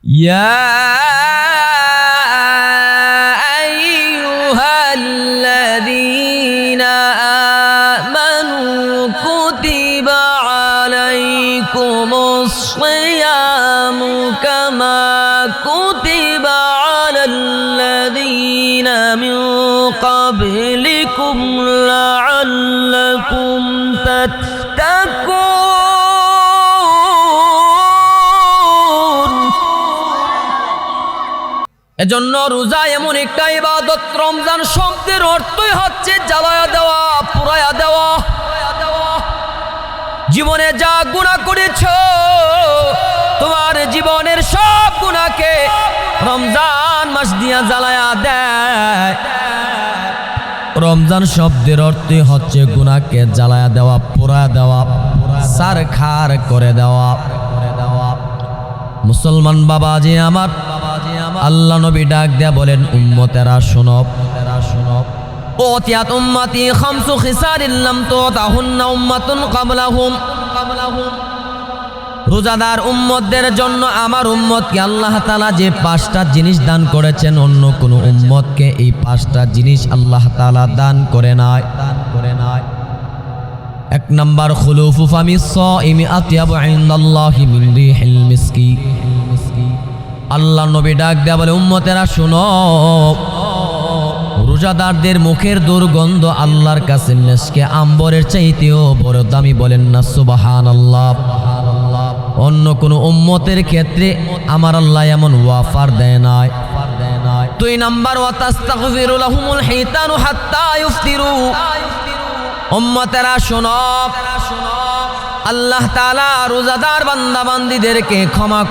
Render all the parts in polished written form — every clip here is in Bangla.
ইয়া আইয়ুহাল্লাযীনা আমানু কুতিবা আলাইকুমুস সিয়ামু কামা কুতিবা আলাল্লাযীনা মিন ক্বাবলিকুম লাআল্লাকুম তাত্তাকুন। এজন্য রোজা এমন একটা ইবাদত, রমজান শব্দের অর্থই হচ্ছে জ্বালায়া দেওয়া, পুরায়া দেওয়া। জীবনে যা গুনাহ করেছো, তোমার জীবনের সব গুনাহকে রমজান মাস দিয়া জ্বালায়া দেয়। রমজান শব্দের অর্থই হচ্ছে গুনাহকে জ্বালায়া দেওয়া, পুরায়া দেওয়া, সারখার করে দেওয়া। মুসলমান বাবাজি আমার, আল্লাহ নবী ডাক দেয়া বলেন, উম্মতেরা শোনো, ওতিয়াত উম্মতি খামসু খিসারিন লাম তুতাহুন্না উম্মাতুন ক্বাবলাহুম। রোজাদার উম্মতদের জন্য আমার উম্মতকে আল্লাহ তাআলা যে 5টা জিনিস দান করেছেন, অন্য কোনো উম্মতকে এই 5টা জিনিস আল্লাহ তাআলা দান করে নাই। 1 নাম্বার, খুলুফু ফামিস সাইমি আতয়াবু ইনদাল্লাহি মিন রিহিল মিসকি। আল্লাহ নবী ডাক দেয়া বলে, উম্মতেরা শোনো, রোজাদারদের মুখের দুর্গন্ধ আল্লাহর কাছে মিসকে আম্বরের চাইতেও বড় দামি। বলেন না সুবহানাল্লাহ। অন্য কোন উম্মতের ক্ষেত্রে আমার আল্লাহ এমন ওয়াফার দেয় নাই। 2 নাম্বার, ওয়া তাস্তাগফিরু লাহুমুল হিতানু হাত্তা ইফতিরু। উম্মতেরা শোনো, আল্লাহ তাআলা রোজাদার বান্দা বান্দীদেরকে ক্ষমা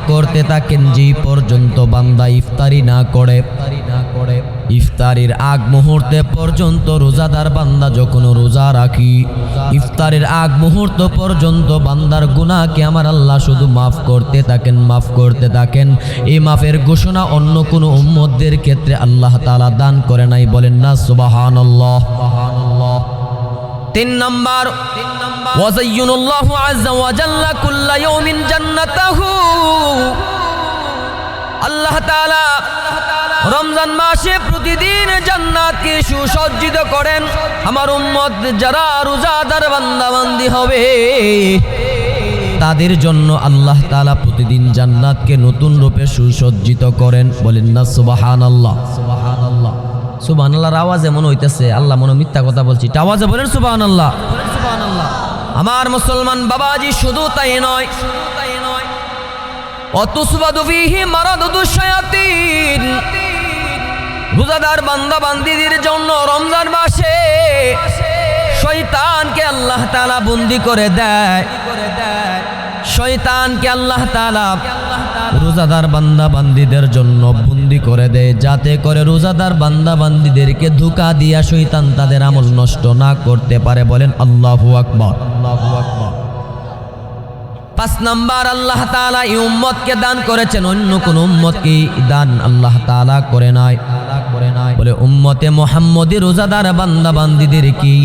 করতে থাকেন যে পর্যন্ত বান্দা ইফতারি না করে। ইফতারির আগ মুহূর্তে পর্যন্ত রোজাদার বান্দা যখন রোজা রাখি, ইফতারের আগ মুহূর্ত পর্যন্ত বান্দার গুনাহকে আমার আল্লাহ শুধু মাফ করতে থাকেন। এই মাফের ঘোষণা অন্য কোনো উম্মতদের ক্ষেত্রে আল্লাহ তাআলা দান করে নাই। বলেন না সুবহানাল্লাহ। 3 নাম্বার, ওয়াযায়্যানাল্লাহু আযজা ওয়া জাল্লা কুল্লা ইয়াউমিন জান্নাতাহু। আল্লাহ তাআলা রমজান মাসে প্রতিদিন জান্নাতকে সুসজ্জিত করেন। আমার উম্মত যারা রোজাদার বান্দা বান্দি হবে, তাদের জন্য আল্লাহ তাআলা প্রতিদিন জান্নাতকে নতুন রূপে সুসজ্জিত করেন। বলেন না সুবহানাল্লাহ। সুবহানাল্লাহর আওয়াজ এমন হইতেছে আল্লাহ মনে মিথ্যা কথা বলছি, আওয়াজে বলেন সুবহানাল্লাহ। আমার মুসলমান বাবাজি, শুধু তাই নয়, অতুসবাদু ফীহি মারাদুশ শায়াতিন। রোজাদার বান্দা বান্দীদের জন্য রমজান মাসে শয়তানকে আল্লাহ তাআলা বন্দী করে দেয়। শয়তানকে আল্লাহ তাআলা রোজাদার বান্দা বান্দীদের জন্য বন্দী করে দেয়, যাতে করে রোজাদার বান্দা বান্দীদেরকে ধোঁকা দিয়া শয়তান তাদের আমল নষ্ট না করতে পারে। বলেন আল্লাহু আকবার। 5 নাম্বার, আল্লাহ তাআলা এই উম্মতকে দান করেছেন, অন্য কোন উম্মতকে দান আল্লাহ তাআলা করে নাই। বলে উম্মতে মুহাম্মদী রোজাদার বান্দা বান্দীদের কি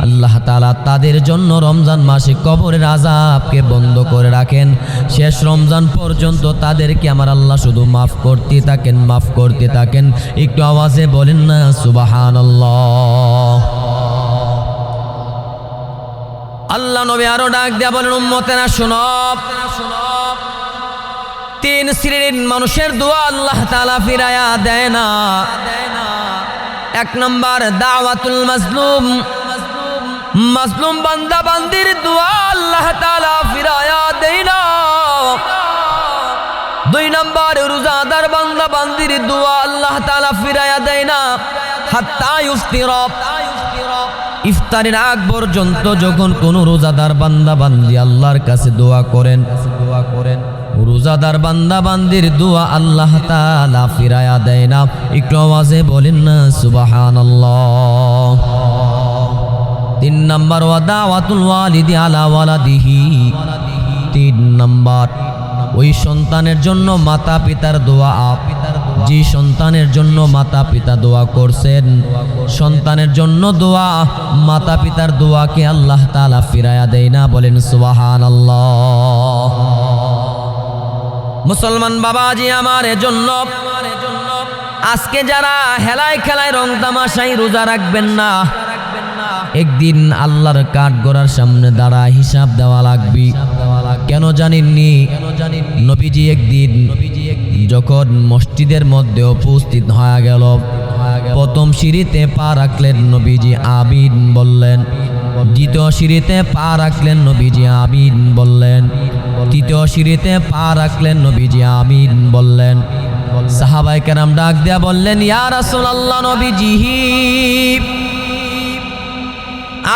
আল্লাহ তাআলা তাদের জন্য রমজান মাসে কবরের আযাবকে বন্ধ করে রাখেন। শেষ রমজান পর্যন্ত তাদেরকে আমার আল্লাহ শুধু মাফ করতে থাকেন। একটু আওয়াজে বলেন না সুবহানাল্লাহ। আল্লাহ নবী আরো ডাক দেয়া বলেন, উম্মতেরা শোনো, 3 শ্রেণীর মানুষের দোয়া আল্লাহ তাআলা ফিরায়া দেয় না। 1 নাম্বার, দাওয়াতুল মাজলুম। মাজলুম বান্দা বান্দির দোয়া আল্লাহ তাআলা ফিরায়া দেয় না। 2 নাম্বার, রোজাদার বান্দা বান্দির দোয়া আল্লাহ তাআলা ফিরায়া দেয় না। হাত্তা ইফতিরা, ইফতারের আগ পর্যন্ত যখন কোন রোজাদার বান্দা বান্দি আল্লাহর কাছে দোয়া করেন, রোজাদার বান্দা বান্দির দোয়া আল্লাহ তাআলা ফিরায়া দেয় না। একটু আওয়াজে বলেন না সুবহানাল্লাহ। 3 নাম্বার, ওয়া দাওয়াতুল ওয়ালিদি আলা ওয়ালাদিহি। 3 নাম্বার, ওই সন্তানের জন্য মাতা পিতার দোয়া। যে সন্তানের জন্য মাতা পিতা দোয়া করছেন, সন্তানের জন্য দোয়া, মাতা পিতার দোয়াকে আল্লাহ তাআলা ফিরায়া দেয় না। বলেন সুবহানাল্লাহ। মুসলমান বাবাজি আমার জন্য আজকে যারা হেলায় খেলায় রং তামাশাই রোজা রাখবেন না, একদিন আল্লাহর কাঠগড়ার সামনে দাঁড়া হিসাব দেওয়া লাগবে। কেন জানেননি? নবীজি একদিন যখন মসজিদের মধ্যে উপস্থিত হয়ে গেল, প্রথম সিঁড়িতে পা রাখলেন, নবীজি আমিন বললেন। দ্বিতীয় সিঁড়িতে পা রাখলেন, নবীজি আমিন বললেন। তৃতীয় সিঁড়িতে পা রাখলেন, নবীজি আমিন বললেন। সাহাবায়ে কেরাম ডাক দেয়া বললেন, ইয়া রাসূলুল্লাহ, নবীজি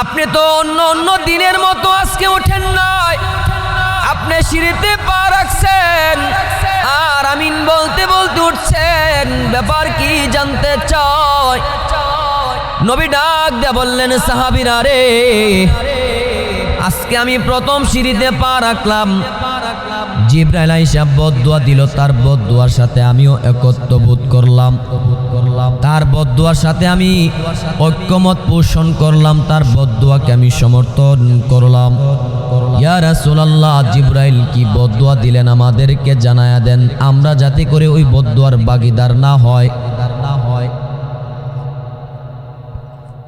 আপনি তো অন্য অন্য দিনের মতো আজকে ওঠেন নাই, আপনি সিঁড়িতে পা রাখছেন আর আমিন বলতে বলতে উঠছেন, ব্যাপার কি জানতে চাই? নবী ডাক দেয়া বললেন, সাহাবীরা রে, আজকে আমি প্রথম সিঁড়িতে পা রাখলাম, জিবরাইল আইসা বদদুয়া দিল, তার বদদুয়ার সাথে আমিও একত্র বোধ করলাম, তার বদদুয়ার সাথে আমি ঐক্যমত পোষণ করলাম, তার বদদুয়াকে আমি সমর্থন করলাম। ইয়া রাসূলুল্লাহ, জিবরাইল কি বদদুয়া দিলেন আমাদেরকে জানায়া দেন, আমরা যাতে করে ওই বদদুয়ার ভাগীদার না হয়।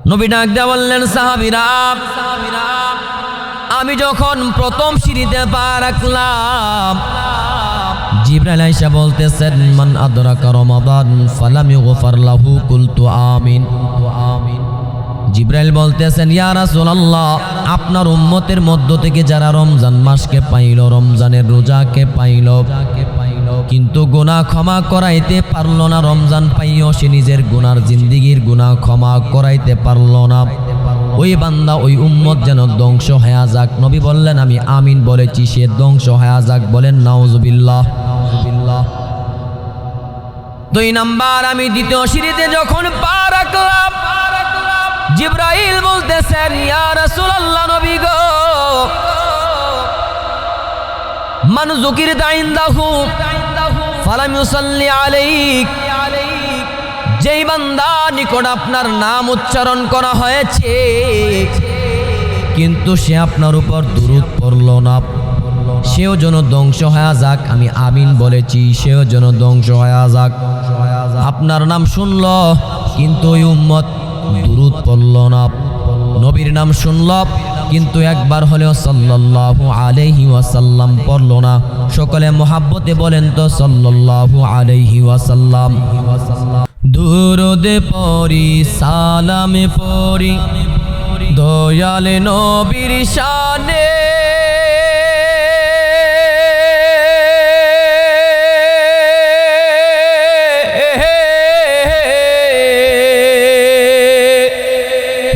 নবী ডাক দেয়া বললেন, সাহাবীরা আমি যখন প্রথম সিঁড়িতে পা রাখলাম, জিবরাইল আইসা বলতেছেন, মান আদরাকা রমাদান ফালাম ইউগফার লাহু, কুলতু আমিন। জিবরাইল বলতেছেন, ইয়া রাসূলুল্লাহ, আপনার উম্মতের মধ্য থেকে যারা রমজান মাসকে পাইল, রমজানের রোজাকে পাইল, কিন্তু গুনাহ ক্ষমা করাইতে পারল না, রমজান পাইও সে নিজের গুনার জিন্দিগির গুনাহ ক্ষমা করাইতে পারল না, ওই বান্দা ওই উম্মত যেন ধ্বংস হয়ে যাক। নবী বললেন, আমি আমিন বলেছি, সে ধ্বংস হয়ে যাক। বলেন নাউজুবিল্লাহ। দুই নাম্বার, আমি দ্বিতীয় সিঁড়িতে যখন পা রাখলাম, জিবরাইল বলতেছেন, ইয়া রাসূলুল্লাহ, নবী গো, মান যুকিরতা ইনদাহু ফালাম ইউসাল্লি আলাইক, যেই বান্দা নিকট আপনার নাম উচ্চারণ করা হয়েছে কিন্তু সে আপনার উপর দুরূদ পড়ল না, সেও যেন ধ্বংস হয়ে যাক। আমি আমিন বলেছি, সেও যেন ধ্বংস হয়ে যাক। আপনার নাম শুনল কিন্তু ওই উম্মত দুরূদ পড়ল না, নবীর নাম শুনল কিন্তু একবার হলেও সাল্লাল্লাহু আলাইহি ওয়াসাল্লাম পড়ল না। সকলে মুহাব্বতে বলেন তো সাল্লাল্লাহু আলাইহি ওয়াসাল্লাম। দুরূদ পড়ি, সালাম পড়ি দয়াল নবীর শানে,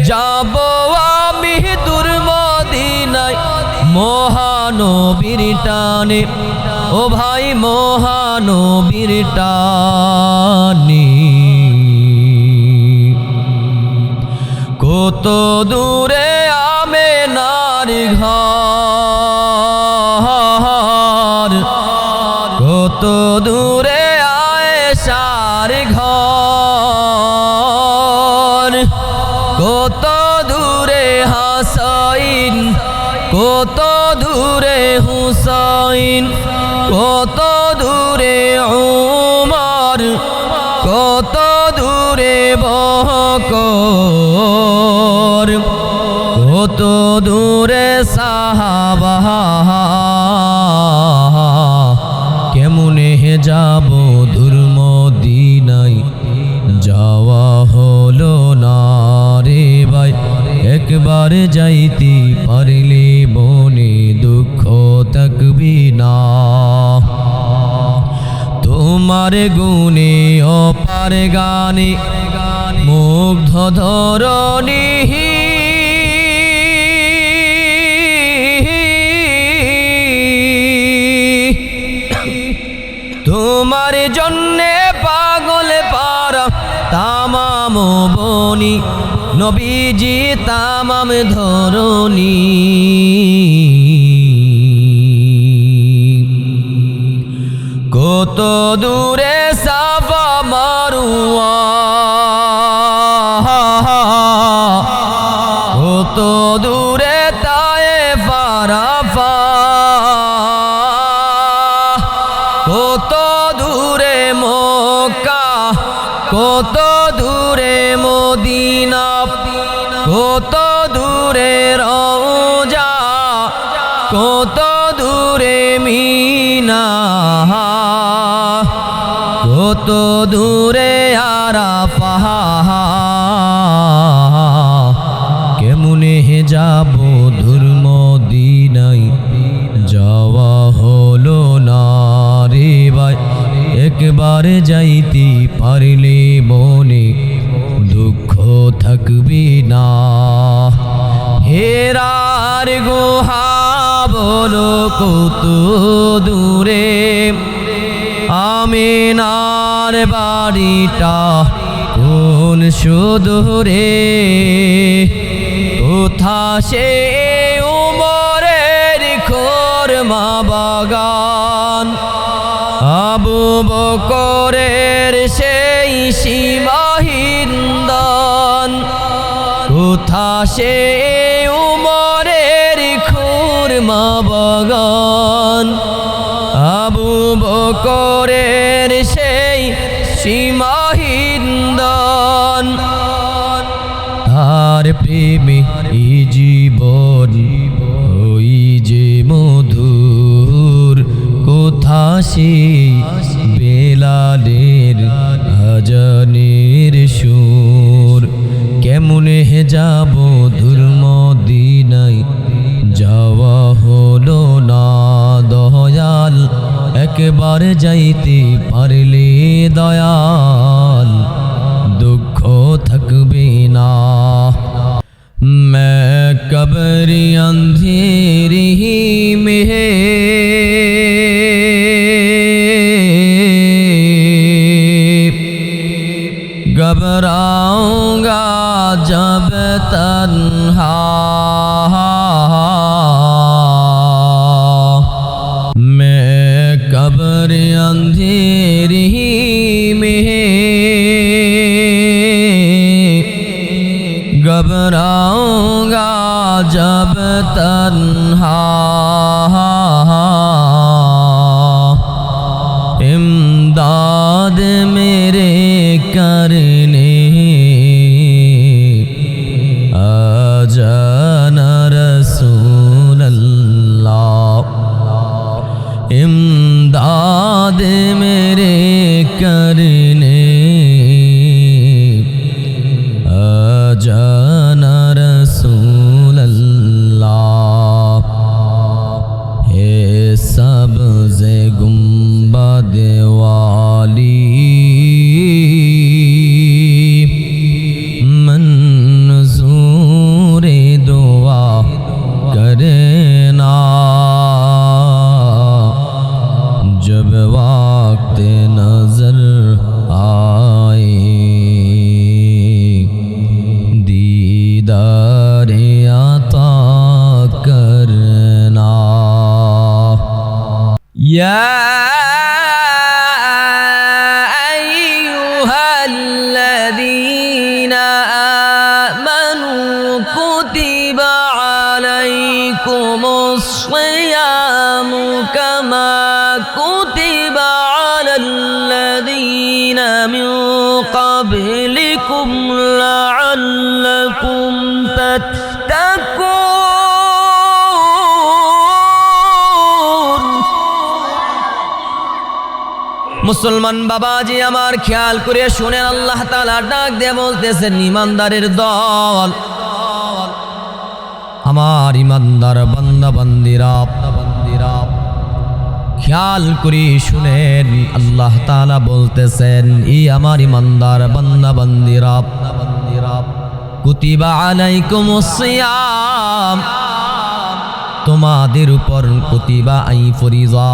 যাব আমি দূর মদিনায় মহানবীর টানে, ও ভাই মহানবীর টানে। কত দূরে আমেনার ঘর, কত দূরে আয়েশার ঘর, কত দূরে হাসাইন, কত দূরে হুসাইন, কত দূরে উমর, কত দূরে বকর, কত দূরে সাহাবা, কেমনে যাব দূর মদিনায়, যাওয়া হলো না রে ভাই, একবার যাইতে পারলে মনে দুঃখ থাকবি না। তোমার গুণে অপার গানে মুগ্ধ ধরণী, তোমার জন্যে পাগল পারা তামাম বনি, নবীজি তামাম ধরণী। কত দূরে সাফা মারওয়া, কত দূরে তায়েফ আরাফা, কত দূরে মক্কা, কত দূরে মদিনা, কত দূরে রওজা, কত দূরে মিনা, কত দূরে আরাফা, কেমনে যাব দূর মদিনায়, যাওয়া হলো না রে ভাই, একবার যাইতে পারলে মনে দুঃখ থাকবে না। হেরার গুহা বলো কত দূরে, আমিনার বাড়িটা কোন সুদূরে, কোথা সে উমরের খোরমা বাগান, আবু বকরের সেই সীমাহীন দান, কোথা সে উমরের খোরমা বাগান, আবু বকরের সেই সীমাহীন দান, তার প্রেমে এই জীবন ওই যে মধুর, কোথা সে বেলালের আজানের সুর, কেমনে যাব দূর মদিনায়, যাওয়া হলো না দয়াল, একবার যাইতে পারলে দয়াল দুঃখ থাকবে না। मैं कब्र अंधेरी में घबराऊंगा जब तन्हा, मैं कब्र अंधेरी में घबराऊंगा जब तन्हा, इमदाद मेरे करने आ जाना रसूल अल्लाह, इमदाद मेरे करने आ जाना रसूल अल्लाह, हे सबज़े गुंबद वाली मंज़ूरे दुआ करना, जब वक्त नजर आए दीदारे आता करना। या अय्युहल्लज़ीना आमनू कुतिबा अलैकुमुस्सियामु कमा कुतिबा अलल्लज़ीना मिन क़ब्लिकुम लअल्लकुम तत्तकुन। মুসলমান বাবাজি আমার খেয়াল করে শুনেন, আল্লাহ তাআলা ডাক দিয়ে বলতেছেন, ইমানদারের দল, আমার ইমানদার বান্দা বান্দিরা, খেয়াল করে শুনেন, আল্লাহ তাআলা বলতেছেন, ই আমার ইমানদার বান্দা বান্দিরা, কুতিবা আলাইকুমুস সিয়াম, তোমাদের উপর কুতিবা আই ফরিজা,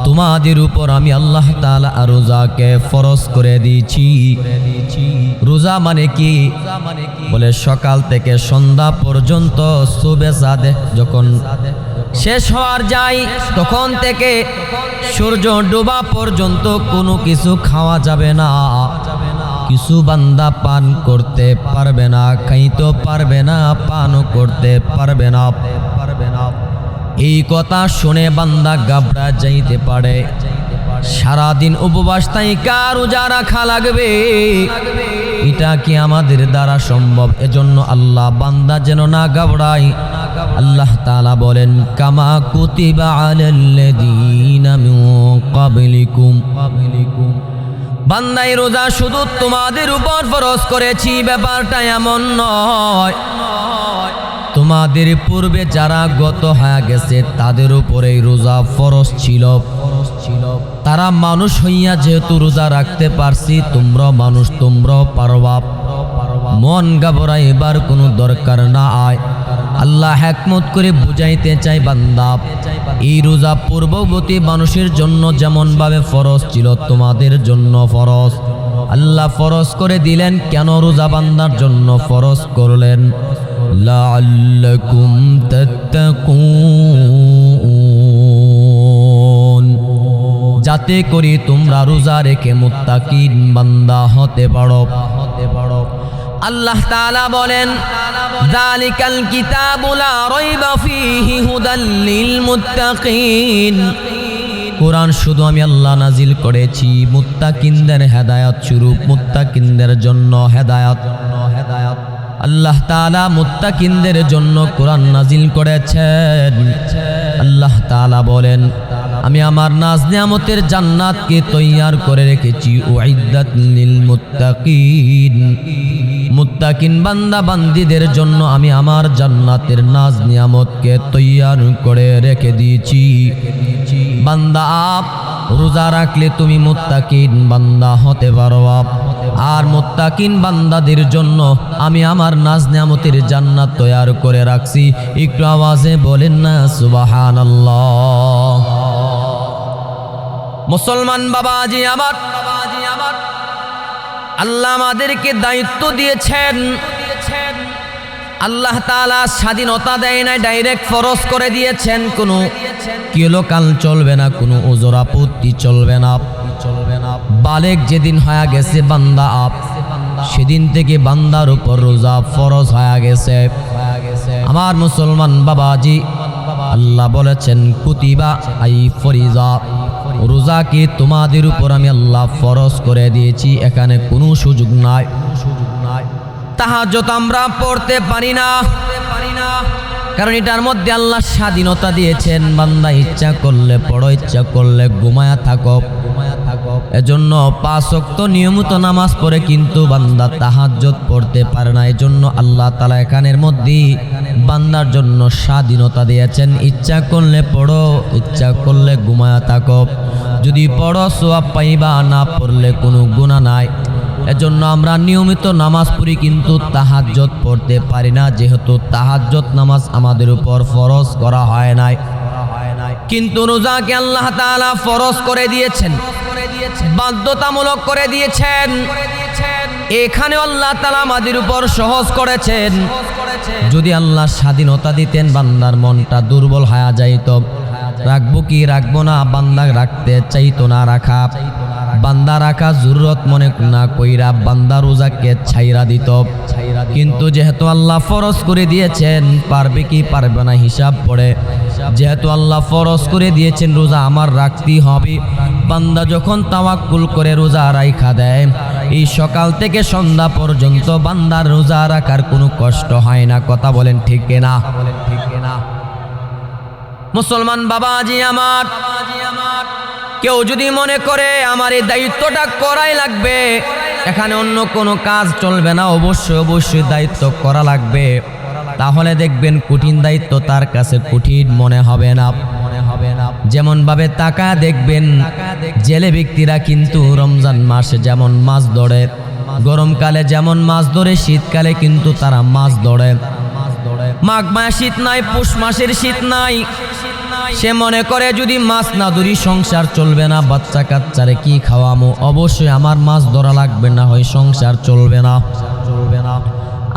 তোমাদের উপর আমি আল্লাহ তাআলা রোজাকে ফরজ করে দিয়েছি। রোজা মানে কি? বলে সকাল থেকে সন্ধ্যা পর্যন্ত সুবে সাদে যখন শেষ হওয়ার যায় তখন থেকে সূর্য ডোবা পর্যন্ত কোনো কিছু খাওয়া যাবে না, কিছু বান্দা পান করতে পারবে না, খাইতে পারবে না, পানও করতে পারবে না। এই কথা শুনে বান্দা ঘাবড়া যাইতে পারে, সারাদিন উপবাস থাইকা রোজা রাখা লাগবে, এটা কি আমাদের দ্বারা সম্ভব? এজন্য আল্লাহ বান্দা যেন না ঘাবড়ায়। আল্লাহ তাআলা বলেন, কামা কুতিবা আলাল্লাযীনা মিন ক্বাবলিকুম, বান্দাই রোজা শুধু তোমাদের উপর ফরজ করেছি, ব্যাপারটা এমন নয়। তোমাদের পূর্বে যারা গত হয়ে গেছে তাদের উপরেই রোজা ফরজ ছিল। তারা মানুষ হইয়া যেহেতু রোজা রাখতে পারছি, তোমরা মানুষ, তোমরাও পারবা। মন ঘাবড়াইবার কোনো দরকার না আয়। আল্লাহ হিকমত করে বুঝাইতে চাই, বান্দা এই রোজা পূর্ববর্তী মানুষের জন্য যেমন ভাবে ফরজ ছিল তোমাদের জন্য ফরজ। আল্লাহ ফরজ করে দিলেন কেন? রোজা বান্দার জন্য ফরজ করলেন, লাআল্লাকুম তাত্তাকুন, যাতে করে তোমরা রোজা রেখে মুত্তাকিন বান্দা হতে পারো। আল্লাহ তাআলা বলেন, যালিকাল কিতাবু লা রাইবা ফীহি হুদাল লিল মুত্তাকিন। কোরআন শুধু আমি আল্লাহ নাজিল করেছি মুত্তাকিনদের হেদায়েত স্বরূপ, মুত্তাকিনদের জন্য হেদায়েত। আল্লাহ তাআলা মুত্তাকিনদের জন্য কোরআন নাজিল করেছেন। আল্লাহ তাআলা বলেন, আমি আমার নাজ নিয়ামতের জান্নাতকে তৈয়ার করে রেখেছি উইদ্দাত লিল মুত্তাকিন। মুত্তাকিন বান্দা বান্দীদের জন্য আমি আমার জান্নাতের নাজ নিয়ামতকে তৈয়ার করে রেখে দিয়েছি। বান্দা রোজা রাখলে তুমি মুত্তাকিন বান্দা হতে পারো। আর মুত্তাকিন বান্দাদের জন্য আমি আমার নাজ নিয়ামতের জান্নাত তৈয়ার করে রাখছি। একটু আওয়াজে বলেন না সুবহানাল্লাহ। মুসলমান বাবাজি আমার, আল্লাহ আমাদেরকে দায়িত্ব দিয়েছেন। আল্লাহ তাআলা স্বাধীনতা দেয় নাই, ডাইরেক্ট ফরজ করে দিয়েছেন। কোনো কিলোকাল চলবে না, কোনো ওজর আপত্তি চলবে না। বালেক যেদিন হয়ে গেছে বান্দা সেদিন থেকে বান্দার উপর রোজা ফরজ হয়ে গেছে। আমার মুসলমান বাবাজি, আল্লাহ বলেছেন কুতিবা আই ফরিজা, রোজাকে তোমাদের উপর আমি আল্লাহ ফরজ করে দিয়েছি। এখানে কোনো সুযোগ নাই। তাহাজ্জুদ আমরা পড়তে পারি না, কারণ এটার মধ্যে আল্লাহ স্বাধীনতা দিয়েছেন। বান্দা ইচ্ছা করলে পড়ো, ইচ্ছা করলে ঘুমায়া থাকো। এজন্য 5 ওয়াক্ত নিয়মিত নামাজ পড়ে কিন্তু বান্দা তাহাজ্জুদ পড়তে পারে না। এজন্য আল্লাহ তাআলা এখানের মধ্যে বান্দার জন্য স্বাধীনতা দিয়েছেন। ইচ্ছা করলে পড়ো, ইচ্ছা করলে ঘুমায়া থাকো। যদি পড়ো সওয়াব পাইবা, না পড়লে কোনো গুনাহ নাই। এজন্য আমরা নিয়মিত নামাজ পড়ি কিন্তু তাহাজ্জুদ পড়তে পারি না, যেহেতু তাহাজ্জুদ নামাজ আমাদের উপর ফরজ করা হয় নাই। কিন্তু রোজাকে আল্লাহ তাআলা ফরজ করে দিয়েছেন, বাধ্যতামূলক করে দিয়েছেন। এখানে আল্লাহ তাআলা আমাদের উপর সহজ করেছেন। যদি আল্লাহ স্বাধীনতা দিতেন, বান্দার মনটা দুর্বল হয়ে যাইত। রাখবো কি রাখবো না, বান্দা রাখতে চাইতো না। বান্দা রাখা জরুরত মনে না কইরা বান্দা রোজাকে ছাইরা দিত। কিন্তু যেহেতু আল্লাহ ফরজ করে দিয়েছেন, পারবে কি পারবে না হিসাব পড়ে। যেহেতু আল্লাহ ফরজ করে দিয়েছেন রোজা আমার রাখতেই হবে, বান্দা যখন তাওয়াক্কুল করে রোজা রাখা দেয়, এই সকাল থেকে সন্ধ্যা পর্যন্ত বান্দার রোজা রাখার কোনো কষ্ট হয় না। কথা বলেন ঠিক না? মুসলমান বাবাজি আমার, কেউ যদি মনে করে আমার এই দায়িত্বটা করাই লাগবে, এখানে অন্য কোনো কাজ চলবে না, অবশ্যই দায়িত্ব করা লাগবে, তাহলে দেখবেন কঠিন দায়িত্ব তার কাছে কঠিন মনে হবে না। যেমন ভাবে টাকা দেখবেন জেলে ব্যক্তিরা কিন্তু রমজান মাসে যেমন মাছ ধরে, গরমকালে যেমন মাছ ধরে, শীতকালে কিন্তু তারা মাছ ধরে। মাঘ মাস শীত নাই, পৌষ মাসের শীত নাই। সে মনে করে যদি মাছ না ধরি সংসার চলবে না, বাচ্চা কাচ্চারে কি খাওয়ামো, অবশ্যই আমার মাছ ধরা লাগবে, না হয় সংসার চলবে না।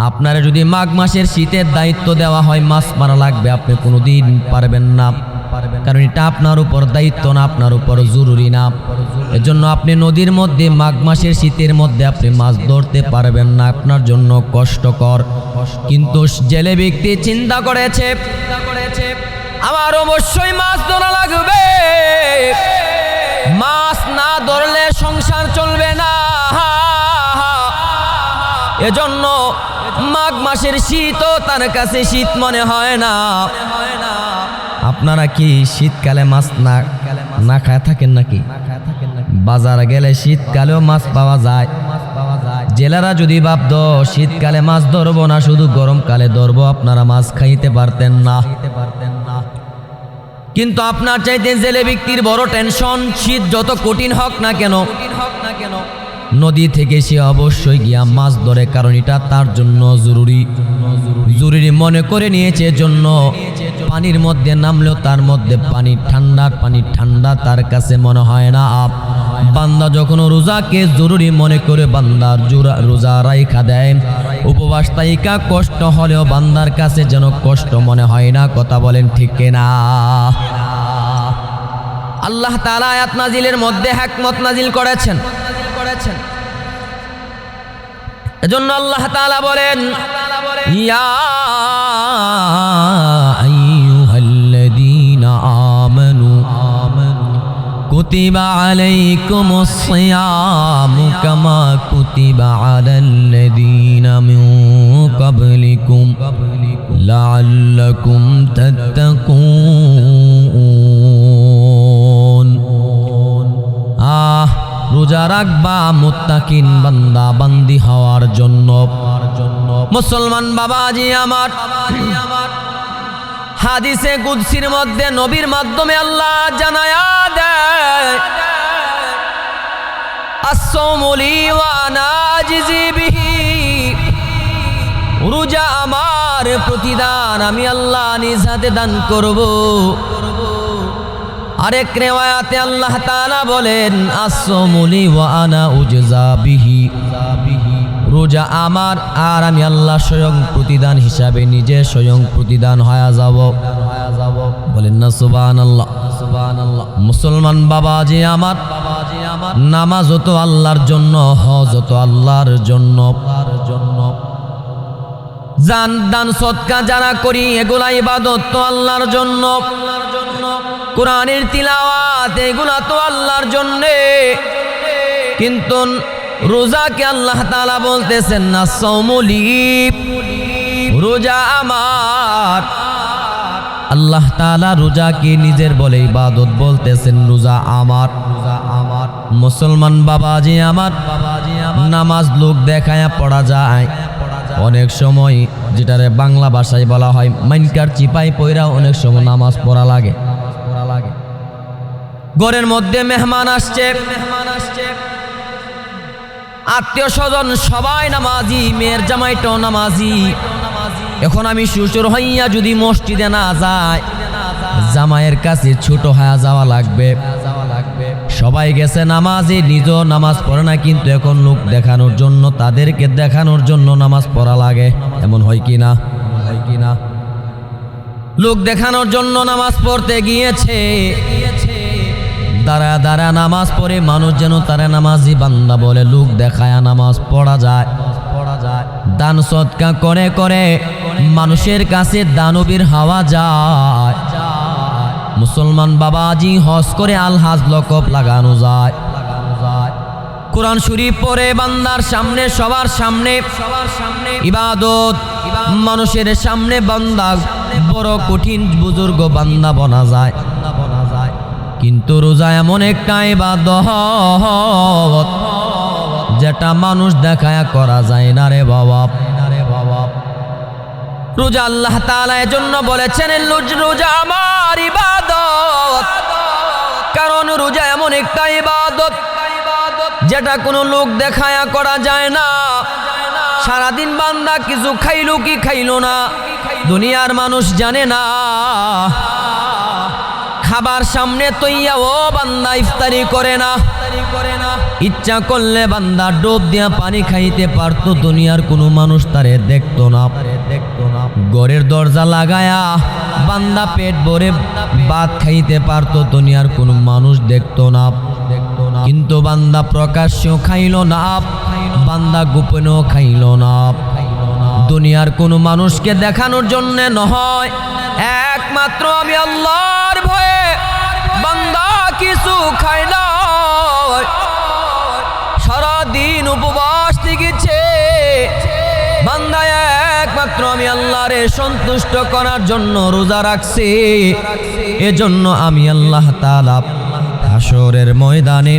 আপনারা যদি মাঘ মাসের শীতের দায়িত্ব দেওয়া হয় মাছ মারা লাগবে, আপনি কোনোদিন পারবেন না, কারণ এটা আপনার উপর দায়িত্ব না, আপনার উপর জরুরি না। এজন্য আপনি নদীর মধ্যে মাঘ মাসের শীতের মধ্যে আপনি মাছ ধরতে পারবেন না, আপনার জন্য কষ্টকর। কিন্তু জেলে ব্যক্তি চিন্তা করেছে আমার অবশ্যই মাছ ধরা লাগবে, মাছ না ধরলে সংসার চলবে না। এজন্য মাঘ মাসের শীতও তার কাছে শীত মনে হয় না। আপনারা কি শীতকালে মাছ না খায় থাকেন নাকি? বাজারে গেলে শীতকালেও মাছ পাওয়া যায়। জেলেরা যদি ভাবত শীতকালে মাছ ধরবো না, শুধু গরমকালে ধরবো, আপনারা মাছ খাইতে পারতেন না। কিন্তু আপনার চাইতে জেলে ব্যক্তির বড় টেনশন, শীত যত কঠিন হোক না কেন নদী থেকে সে অবশ্যই গিয়া মাছ ধরে, কারণ এটা তার জন্য জরুরি মনে করে নিয়েছে। জন্য পানির মধ্যে নামলেও তার মধ্যে পানি ঠান্ডা তার কাছে মনে হয় না। বান্দা যখন রোজাকে জরুরি মনে করে বান্দার রোজা রাইখা দেয়, উপবাস তাইকা কষ্ট হলেও বান্দার কাছে যেন কষ্ট মনে হয় না। কথা বলেন ঠিক কিনা? আল্লাহ তাআলা আয়াত নাজিলের মধ্যে হিকমত নাজিল করেছেন। এজন্য আল্লাহ তাআলা বলেন, ইয়া আইয়ুহাল্লাযীনা আমানু কুতিবা আলাইকুমুস সিয়ামু কামা কুতিবা আলাল্লাযীনা মিন ক্বাবলিকুম লাআল্লাকুম তাত্তাকুন। রোজা রাখবা মুত্তাকিন বান্দা বান্দি হওয়ার জন্য। মুসলমান বাবাজি আমার, হাদিসে কুদসির মধ্যে নবীর মাধ্যমে আল্লাহ জানায়া দেয়, আস-সাওমু লি ওয়া আনা আজজি বিহি। রোজা আমার প্রতিদান, আমি আল্লাহ নিজ হাতে দান করব। আরেক রিওয়ায়াতে আল্লাহ তাআলা বলেন, আস-সাওমু লি ওয়া আনা উজজা বিহি। রোজা আমার আর আমি আল্লাহ স্বয়ং প্রতিদান হিসাবে নিজে স্বয়ং প্রতিদান হয়ে যাব। বলেন না সুবহানাল্লাহ। মুসলমান বাবাজি আমার, নামাজ তো আল্লাহর জন্য, হজ তো আল্লাহর জন্য, জান দান সদকা যারা করি এগুলা ইবাদত তো আল্লাহর জন্য, কোরআনের তিলাওয়াত এগুলা তো আল্লাহর জন্যে। কিন্তু রোজাকে আল্লাহ তাআলা বলতেছেন না, সাওমু লি, রোজা আমার। আল্লাহ তাআলা রোজাকে নিজের বলে ইবাদত বলতেছেন, রোজা আমার। মুসলমান বাবাজি আমার, নামাজ লোক দেখায়া পড়া যায় অনেক সময়, যেটারে বাংলা ভাষায় বলা হয় মাইনকার চিপাই পয়রা অনেক সময় নামাজ পড়া লাগে। ঘরের মধ্যে মেহমান আসছে, আত্মীয় স্বজন সবাই নামাজি, মেয়ের জামাইটাও নামাজি। এখন আমি শ্বশুর হইয়া যদি মসজিদে না যায়, জামাইয়ের কাছে ছোট হয়ে যাওয়া লাগবে। সবাই গেছে নামাজে, নিজেও নামাজ পড়ে না, কিন্তু এখন লোক দেখানোর জন্য, তাদেরকে দেখানোর জন্য নামাজ পড়া লাগে। এমন হয় কি না? লোক দেখানোর জন্য নামাজ পড়তে গিয়েছে, দাঁড়া দাঁড়া নামাজ পড়ে মানুষ যেন তারা নামাজি বান্দা বলে। লোক দেখায় নামাজ পড়া যায়। দান সদকা করে করে মানুষের কাছে দানবীর হওয়া যায়। মুসলমান বাবাজি হজ করে আল হাজ লকব লাগানো যায়। কোরআন শরীফ পড়ে বান্দার সামনে, সবার সামনে ইবাদত, মানুষের সামনে বান্দা বড় কঠিন বুজুর্গ বান্দা বনা যায়। কিন্তু রোজা এমন একটা ইবাদত যেটা মানুষ দেখায়া করা যায় না রে বাবা। রোজা আল্লাহ তাআলা এজন্য বলেছেন, রোজা আমার ইবাদত। কারণ রোজা এমন একটা ইবাদত যেটা কোনো লোক দেখায়া করা যায় না। সারাদিন বান্দা কিছু খাইলো কি খাইলো না দুনিয়ার মানুষ জানে না। খাবার সামনে তৈয়া ও বান্দা ইফতারি করে না। ইচ্ছা করলে বান্দা ডোব দিয়া পানি খাইতে পারতো, দুনিয়ার কোনো মানুষ তারে দেখতো না। ঘরের দরজা লাগায়া বান্দা পেট ভরে ভাত খাইতে পারতো, দুনিয়ার কোনো মানুষ দেখতো না। কিন্তু বান্দা প্রকাশ্য খাইল না, বান্দা গোপনেও খাইল না। দুনিয়ার কোনো মানুষকে দেখানোর জন্য নয়, একমাত্র আমি আল্লাহর ভয়ে বান্দা কিছু খাই না। আমারে সন্তুষ্ট করার জন্য রোজা রাখছে। এজন্য আমি আল্লাহ তাআলা হাসরের ময়দানে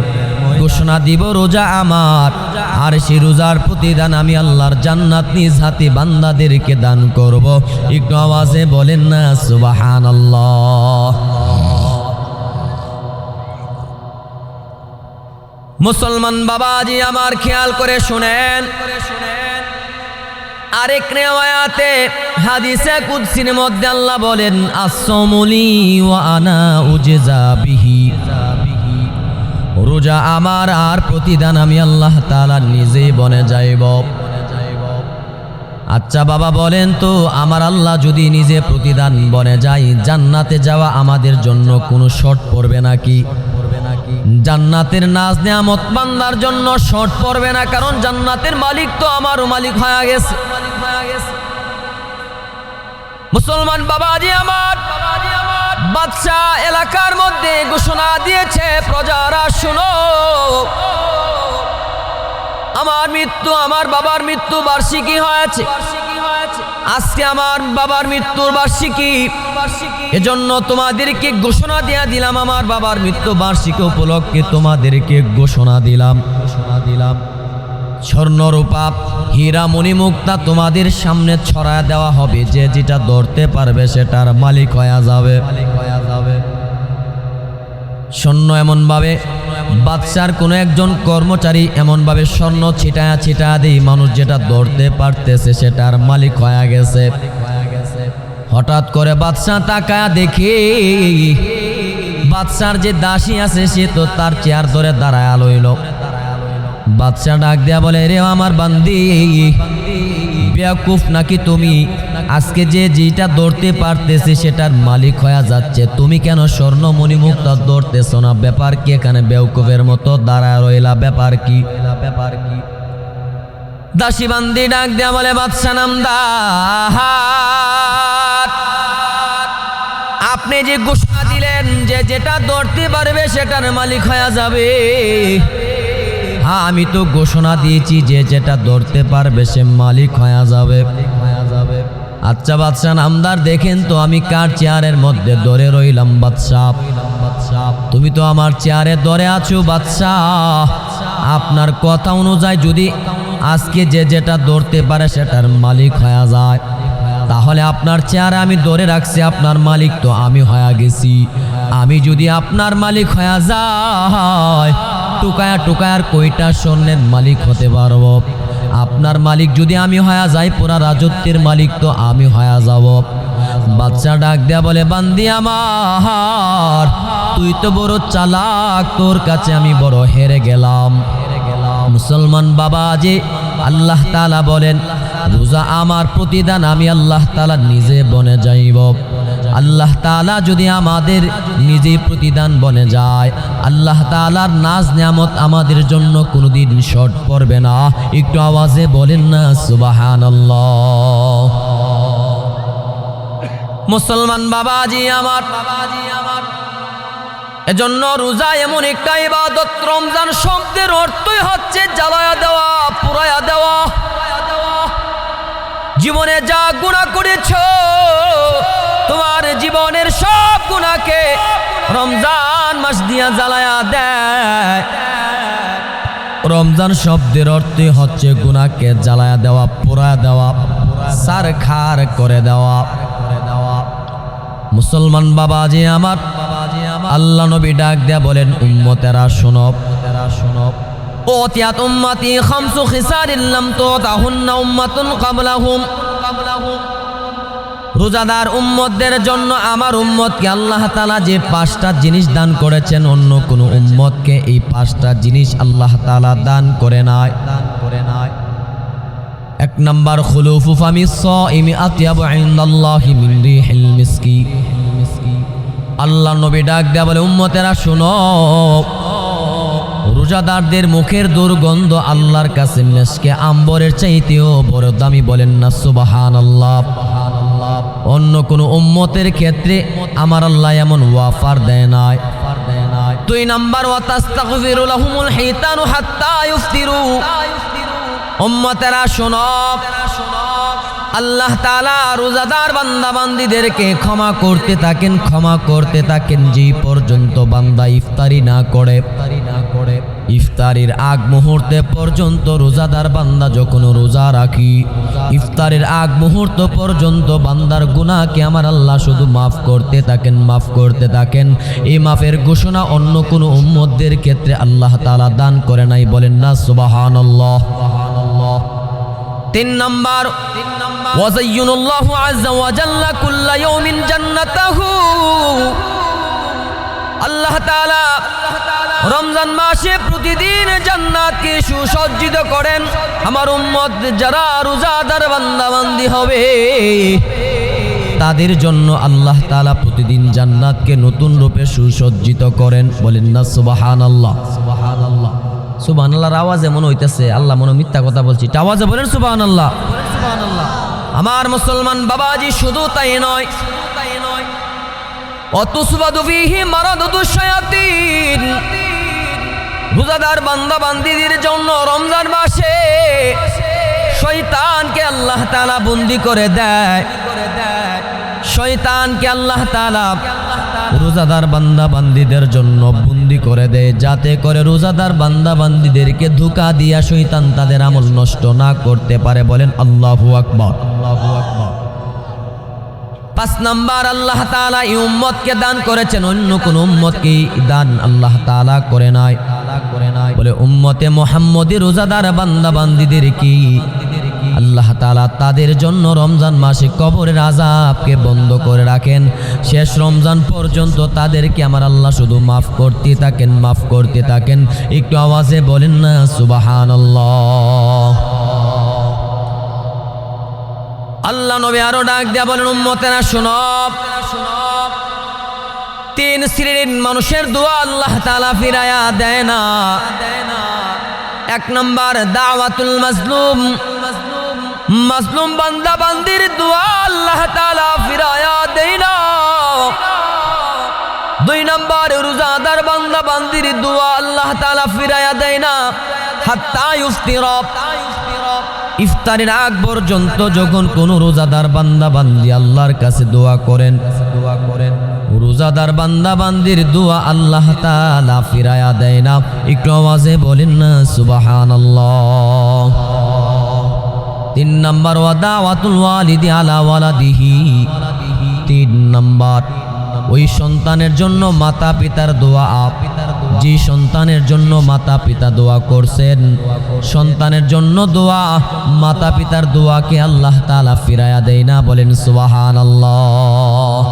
ঘোষণা দিব রোজা আমার, আর সেই রোজার প্রতিদান আমি আল্লাহর জান্নাত নিজ হাতে বান্দাদেরকে দান করব। একটু আওয়াজে বলেন না সুবহানাল্লাহ। মুসলমান বাবাজি আমার খেয়াল করে শুনেন, আরেক রিওয়ায়াতে হাদিসে কুদসির মধ্যে আল্লাহ বলেন আসসামুলি ওয়া আনা উজজা বিহি, রোজা আমার আর প্রতিদান আমি আল্লাহ তাআলা নিজেই বনে যাইব। আচ্ছা বাবা বলেন তো, আমার আল্লাহ যদি নিজে প্রতিদান বনে যায়, জান্নাতে যাওয়া আমাদের জন্য কোনো শর্ট পড়বে নাকি? জান্নাতের নাজ নিয়ামত বান্দার জন্য শর্ট পড়বে না, কারণ জান্নাতের মালিক তো আমারও মালিক হয়ে গেছে। মুসলমান বাবাজি আমার, বাদশা এলাকার মধ্যে ঘোষণা দিয়েছে, প্রজারা শুনো, আমার মৃত্যু, আমার বাবার মৃত্যু বার্ষিকী হয়েছে, আজকে আমার বাবার মৃত্যুর বার্ষিকী, এজন্য তোমাদেরকে ঘোষণা দিয়ে দিলাম, আমার বাবার মৃত্যু বার্ষিকী উপলক্ষে তোমাদেরকে ঘোষণা দিলাম, স্বর্ণ রূপা হীরা মণি মুক্তা তোমাদের সামনে ছড়ায় দেওয়া হবে, যে যেটা ধরতে পারবে সেটার মালিক হয়ে যাবে। স্বর্ণ এমনভাবে বাদশার কোনো একজন কর্মচারী এমনভাবে স্বর্ণ ছিটায়া দেই, মানুষ যেটা ধরতে পারতেছে সেটার মালিক হয়ে গেছে। হঠাৎ করে বাদশা তাকায়া দেখে বাদশার যে দাসী আছে সে তো তার চেয়ার ধরে দাঁড়ায় লইল। বাদশা ডাক দেয়া বলে, রে আমার বান্দি, বেয়াকুফ নাকি তুমি? আজকে যে যেটা ধরতে পারতেছে সেটার মালিক হয়ে যাচ্ছে, তুমি কেন স্বর্ণ মণিমুক্তা ধরতেছ না? ব্যাপার কি? এখানে বেয়াকুফের মতো দাঁড়ায় রইলা, ব্যাপার কি? দাসী বান্দি ডাক দেয়া বলে, বাদশা নামদার, আপনি যে ঘোষণা দিলেন যে যেটা ধরতে পারবে সেটার মালিক হয়ে যাবে, হ্যাঁ আমি তো ঘোষণা দিয়েছি যে যেটা ধরতে পারবে সে মালিক হয়ে যাবে। আচ্ছা বাদশা নামদার, দেখেন তো আমি কার চেয়ারের মধ্যে ধরে রইলাম? বাদশাহ, তুমি তো আমার চেয়ারে ধরে আছো বাদশাহ। আপনার কথা অনুযায়ী যদি আজকে যে যেটা ধরতে পারে সেটার মালিক হয়ে যায়, তাহলে আপনার চেয়ারে আমি ধরে রাখছি, আপনার মালিক তো আমি হয়ে গেছি। আমি যদি আপনার মালিক হয়ে যায়, টুকায়ার কয়টা স্বর্ণের মালিক হতে পারবো? আপনার মালিক যদি আমি হয়ে যাই, পুরা রাজত্বের মালিক তো আমি হয়ে যাব। বাদশা ডাক দেয়া বলে, বান্দি আমার, তুই তো বড় চালাক, তোর কাছে আমি বড় হেরে গেলাম। মুসলমান বাবাজি, আল্লাহ তাআলা বলেন রোজা আমার প্রতিদান আমি আল্লাহ তাআলা নিজে বনে যাইব। আল্লাহ তাআলা যদি আমাদের নিজে প্রতিদান বনে যায়, আল্লাহ তাআলার নাজ নিয়ামত আমাদের জন্য কোনোদিন শর্ট পড়বে না। একটু আওয়াজে বলেন না সুবহানাল্লাহ। মুসলমান বাবাজি আমার, এজন্য রোজা এমন একটা ইবাদত, রমজান শব্দের অর্থই হচ্ছে জ্বালায়া দেওয়া, পুরায়া দেওয়া। জীবনে যা গুনাহ করেছো, তোমার জীবনের সব গুনাহকে রমজান মাস দিয়া জ্বালায়া দেয়। রমজান শব্দের অর্থই হচ্ছে গুনাহকে জ্বালায়া দেওয়া, পুরায়া দেওয়া, সারখার করে দেওয়া। মুসলমান বাবাজি আমার, আল্লাহ নবী ডাক দেয়া বলেন, উম্মতেরা শোনো, ওতিয়াত উম্মতি খামসু খিসারিন লাম তুতাহুন্না উম্মাতুন ক্বাবলাহুম। রোজাদার উম্মতদের জন্য আমার উম্মতকে আল্লাহ তাআলা যে 5টা জিনিস দান করেছেন, অন্য কোন উম্মতকে এই 5টা জিনিস আল্লাহ তাআলা দান করে নাই। 1 নাম্বার, খুলুফু ফামিস সাইমি আতয়াবু ইনদাল্লাহি মিন রিহিল মিসকি। আল্লাহ নবী ডাক দেয়া বলে, উম্মতেরা শোনো, রোজাদারদের মুখের দুর্গন্ধ আল্লাহর কাছে মিসকে আম্বরের চাইতেও বড় দামি। বলেন না সুবহানাল্লাহ। অন্য কোন উম্মতের ক্ষেত্রে আমার আল্লাহ এমন ওয়াফার দেয় নাই। 2 নাম্বার, ওয়া তাস্তাগফিরু লাহুমুল হিতানু হাত্তা ইফতিরু। উম্মতেরা শোনো, আল্লাহ তাআলা রোজাদার বান্দা বান্দীদেরকে ক্ষমা করতে থাকেন যে পর্যন্ত বান্দা ইফতারি না করে। ইফতারির আগ মুহূর্তে পর্যন্ত রোজাদার বান্দা যখন রোজা রাখি, ইফতারের আগ মুহূর্ত পর্যন্ত বান্দার গুনাহকে আমার আল্লাহ শুধু মাফ করতে থাকেন। এই মাফের ঘোষণা অন্য কোনো উম্মতদের ক্ষেত্রে আল্লাহ তাআলা দান করে নাই, বলেন না সুবহানাল্লাহ। 3 নাম্বার, ওয়াযায়্যুনাল্লাহু আযজা ওয়া জাল্লা কুল্লা ইয়াউমিন জান্নাতাহু। আল্লাহ তাআলা রমজান মাসে প্রতিদিন জান্নাতকে সুসজ্জিত করেন। আমার উম্মত যারা রোজাদার বান্দা বান্দি হবে তাদের জন্য আল্লাহ তাআলা প্রতিদিন জান্নাতকে নতুন রূপে সুসজ্জিত করেন, বলেন না সুবহানাল্লাহ। সুবহানাল্লাহ। সুবহানাল্লাহর আওয়াজে মনে হইতেছে আল্লাহ মনে মিথ্যা কথা বলছি, আওয়াজে বলেন সুবহানাল্লাহ। আমার মুসলমান বাবাজি, শুধু তাই নয়, অতুসবাদু ফীহি মারাদাতুশ শায়াতিন। রোজাদার বান্দা বান্দীদের জন্য রমজান মাসে শয়তানকে আল্লাহ তাআলা বন্দী করে দেয়। শয়তানকে আল্লাহ তাআলা রোজাদার বান্দা বান্দীদের জন্য বন্দী করে দেয়, যাতে করে রোজাদার বান্দা বান্দীদেরকে ধোঁকা দিয়া শয়তান তাদের আমল নষ্ট না করতে পারে, বলেন আল্লাহু আকবার। আল্লাহু আকবার। 5 নাম্বার, আল্লাহ তাআলা এই উম্মতকে দান করেছেন, অন্য কোন উম্মতকে দান আল্লাহ তাআলা করে নাই। বলে উম্মতে মুহাম্মদী রোজাদার বান্দা বান্দীদের কি আল্লাহ তাআলা তাদের জন্য রমজান মাসে কবরের আযাবকে বন্ধ করে রাখেন। শেষ রমজান পর্যন্ত তাদেরকে আমার আল্লাহ শুধু মাফ করতে থাকেন। একটু আওয়াজে বলেন না সুবহানাল্লাহ। আল্লাহ নবী আরো ডাক দিয়া বলেন, উম্মতেরা শোনো, 3 শ্রেণীর মানুষের দোয়া আল্লাহ তাআলা ফিরায়া দেয় না। 1 নাম্বার, দাওয়াতুল মাজলুম। মাজলুম বান্দা বান্দির দোয়া আল্লাহ তাআলা ফিরায়া দেয় না। 2 নাম্বার, রোজাদার বান্দা বান্দির দোয়া আল্লাহ তাআলা ফিরায়া দেয় না হাত্তা ইফতিরা। ইফতারের আগ পর্যন্ত যখন কোন রোজাদার বান্দা বান্দি আল্লাহর কাছে দোয়া করেন, রোজাদার বান্দা বান্দির দোয়া আল্লাহ তাআলা ফিরায়া দেয় না। একটু আওয়াজে বলেন না সুবহানাল্লাহ। 3 নাম্বার, ওয়া দাওয়াতুল ওয়ালিদি আলা ওয়ালাদিহি। 3 নাম্বার, ওই সন্তানের জন্য মাতা পিতার দোয়া। যে সন্তানের জন্য মাতা পিতা দোয়া করছেন, সন্তানের জন্য দোয়া, মাতা পিতার দোয়াকে আল্লাহ তাআলা ফিরায়া দেয় না, বলেন সুবহানাল্লাহ।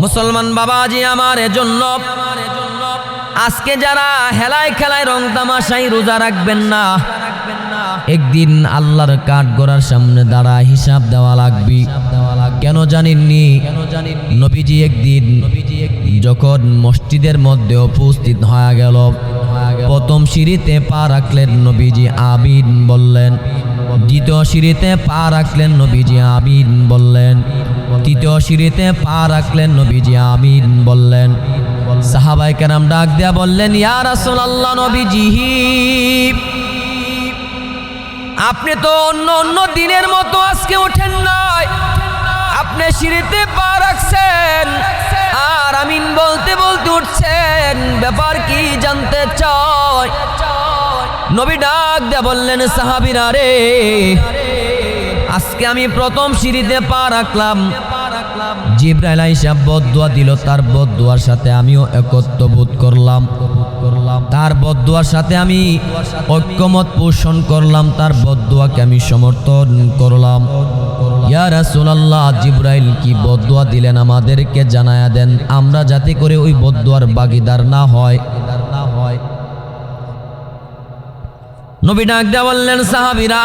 মুসলমান বাবাজি আমার, এজন্য আজকে যারা হেলায় খেলায় রং তামাশায় রোজা রাখবেন না, একদিন আল্লাহর কাঠগড়ার সামনে দাঁড়া হিসাব দেওয়া লাগবে। কেন জানেননি? নবীজি একদিন যখন মসজিদের মধ্যে উপস্থিত হয়ে গেল, প্রথম সিঁড়িতে পা রাখলেন, নবীজি আমিন বললেন। দ্বিতীয় সিঁড়িতে পা রাখলেন, নবীজি আমিন বললেন। তৃতীয় সিঁড়িতে পা রাখলেন, নবীজি আমিন বললেন। সাহাবায়ে কেরাম ডাক দিয়া বললেন, ইয়া রাসূলুল্লাহ, নবীজি আপনি তো অন্য দিনের মতো আজকে ওঠেন নাই, আপনি সিঁড়িতে পা রাখছেন আর আমিন বলতে বলতে উঠছেন, ব্যাপার কি জানতে চাই? নবী ডাক দিয়ে বললেন, সাহাবীরা রে, আজকে আমি প্রথম সিঁড়িতে পা রাখলাম, জিবরাইল আইসা বদদুয়া দিল, তার বদদুয়ার সাথে আমিও একত্র বোধ করলাম, তার বদদুয়ার সাথে আমি ঐক্যমত পোষণ করলাম, তার বদদুয়াকে আমি সমর্থন করলাম। ইয়া রাসূলুল্লাহ, জিবরাইল কি বদদুয়া দিলেন আমাদেরকে জানায়া দেন, আমরা যাতে করে ওই বদদুয়ার ভাগীদার না হয়। নবী ডাক দিয়ে বললেন, সাহাবীরা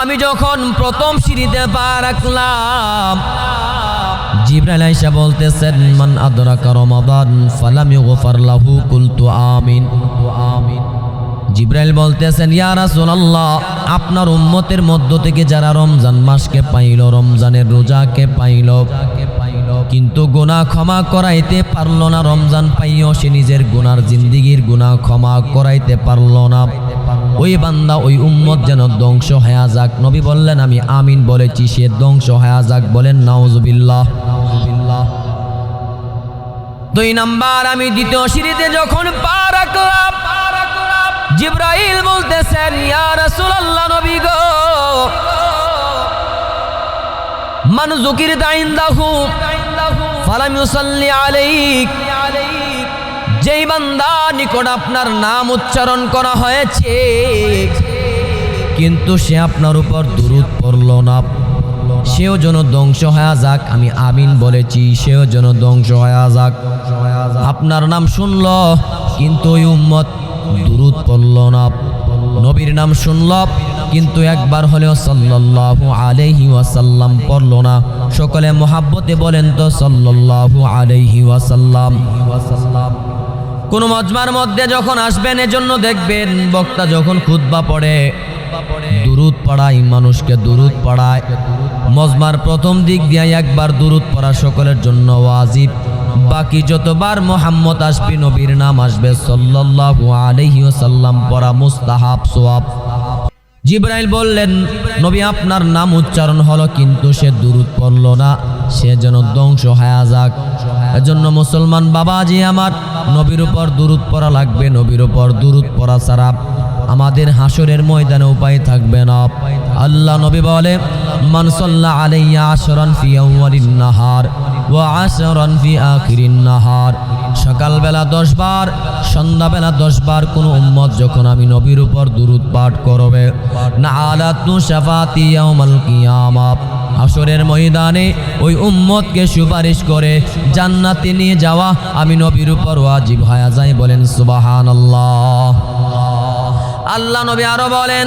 আমি যখন প্রথম সিঁড়িতে পা রাখলাম, জিবরাইল আইসা বলতেছেন, মান আদরাকা রমাদান ফালাম ইউগফার লাহু কুলতু আমিন। জিবরাইল বলতেছেন, ইয়া রাসূলুল্লাহ, আপনার উম্মতের মধ্য থেকে যারা রমজান মাসকে পাইল, রমজানের রোজাকে পাইল, কিন্তু গুনাহ ক্ষমা করাইতে পারল না, রমজান পাইও সে নিজের গুনার জিন্দেগীর গুনাহ ক্ষমা করাইতে পারল না। ওই বান্দা ওই উম্মত যেন ধ্বংস হয়ে যাক। নবী বললেন আমি আমিন বলেছি, সে ধ্বংস হয়ে যাক। বলেন নাউজুবিল্লাহ। 2 নাম্বার, আমি দ্বিতীয় সিঁড়িতে যখন পা রাখলাম, জিবরাইল বলতেছেন ইয়া রাসূলুল্লাহ, নবী গো, মান যুকিরতা ইনদাহু ফালাম ইউসাল্লি আলাইক, যেই বান্দা নিকট আপনার নাম উচ্চারণ করা হয়েছে কিন্তু সে আপনার উপর দুরূদ পড়ল না, সেও যেন ধ্বংস হয়ে যাক। আমি আমিন বলেছি, সেও যেন ধ্বংস হয়ে যাক। আপনার নাম শুনল কিন্তু ওই উম্মত দুরূদ পড়ল না, নবীর নাম শুনল কিন্তু একবার হলেও সাল্লাল্লাহু আলাইহি ওয়াসাল্লাম পড়ল না। সকলে মোহাব্বতে বলেন তো সাল্লাল্লাহু আলাইহি ওয়াসাল্লাম। কোন মজমার মধ্যে যখন আসবেন, এজন্য দেখবেন বক্তা যখন খুতবা পড়ে দুরূদ পড়ায়, মানুষকে দুরূদ পড়ায়। মজমার প্রথম দিক দিয়ে একবার দুরূদ পড়া সকলের জন্য ওয়াজিব, বাকি যতবার মুহাম্মদ আসবে, নবীর নাম আসবে, সাল্লাল্লাহু আলাইহি ওয়াসাল্লাম পড়া মুস্তাহাব সওয়াব। জিবরাইল বললেন নবী আপনার নাম উচ্চারণ হলো কিন্তু সে দুরূদ পড়ল না, সে যেন ধ্বংস হয়ে যাক। এজন্য মুসলমান বাবাজি আমার, নবীর উপর দুরূদ পড়া লাগবে। নবীর উপর দুরূদ পড়া ছাড়া আমাদের হাসরের ময়দানে উপায় থাকবে না। আল্লাহ নবী বলে মান সাল্লা আলাইয়া আশরান ফি আউয়ালিন নাহার ওয়া আশরান ফি আখিরিন নাহার, সকালবেলা 10 বার, সন্ধ্যাবেলা 10 বার কোন উম্মত যখন আমি নবীর উপর দুরূদ পাঠ করবে, নাআলাতু শাফাতি ইয়াউমাল কিয়ামাহ, হাসরের ময়দানে ওই উম্মতকে সুপারিশ করে জান্নাতে নিয়ে যাওয়া আমি নবীর উপর ওয়াজিব হয়ে যায়। বলেন সুবহানাল্লাহ। আল্লাহ নবী আরো বলেন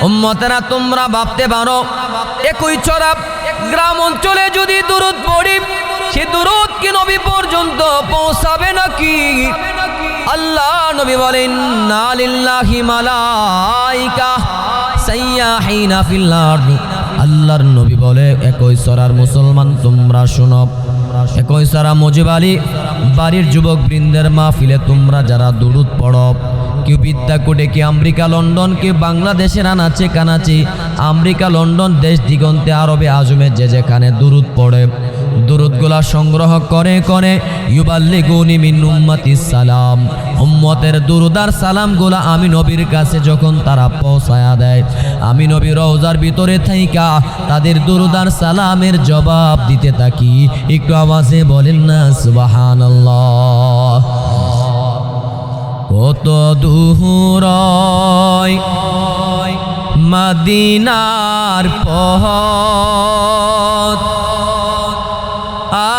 উম্মতেরা তোমরা ভাবতে পারো একই চড়াপ গ্রাম অঞ্চলে যদি দুরূদ পড়ি, সে দুরূদ কি নবী পর্যন্ত পৌঁছাবে নাকি? আল্লাহ নবী বলেন ইন্না লিল্লাহি মালাইকা সাইয়াহিনা ফিল আরদ। আল্লাহর নবী বলে একই সরার মুসলমান তোমরা শোনো, একই সরা মুজিব আলী বাড়ির যুবক বৃন্দের মাহফিলে তোমরা যারা দুরূদ পড়ো, কেউ বিদ্যাকুটে, কি আমেরিকা লন্ডন, কেউ বাংলাদেশের আনাচে কানাচে, আমেরিকা লন্ডন দেশ দিগন্তে আরবে আজমে যে যেখানে দুরূদ পড়ে, দুরূদগুলা সংগ্রহ করে করে ইউবাল্লিগুনি মিন উম্মতিস সালাম, উম্মতের দুরূদ আর সালামগুলা আমি নবীর কাছে যখন তারা পৌঁছায়া দেয়, আমি নবী রওজার ভিতরে থাইকা তাদের দুরূদ আর সালামের জবাব দিতে থাকি। একটু আওয়াজে বলেন না সুবহানাল্লাহ। কত দূর মদিনার পথ,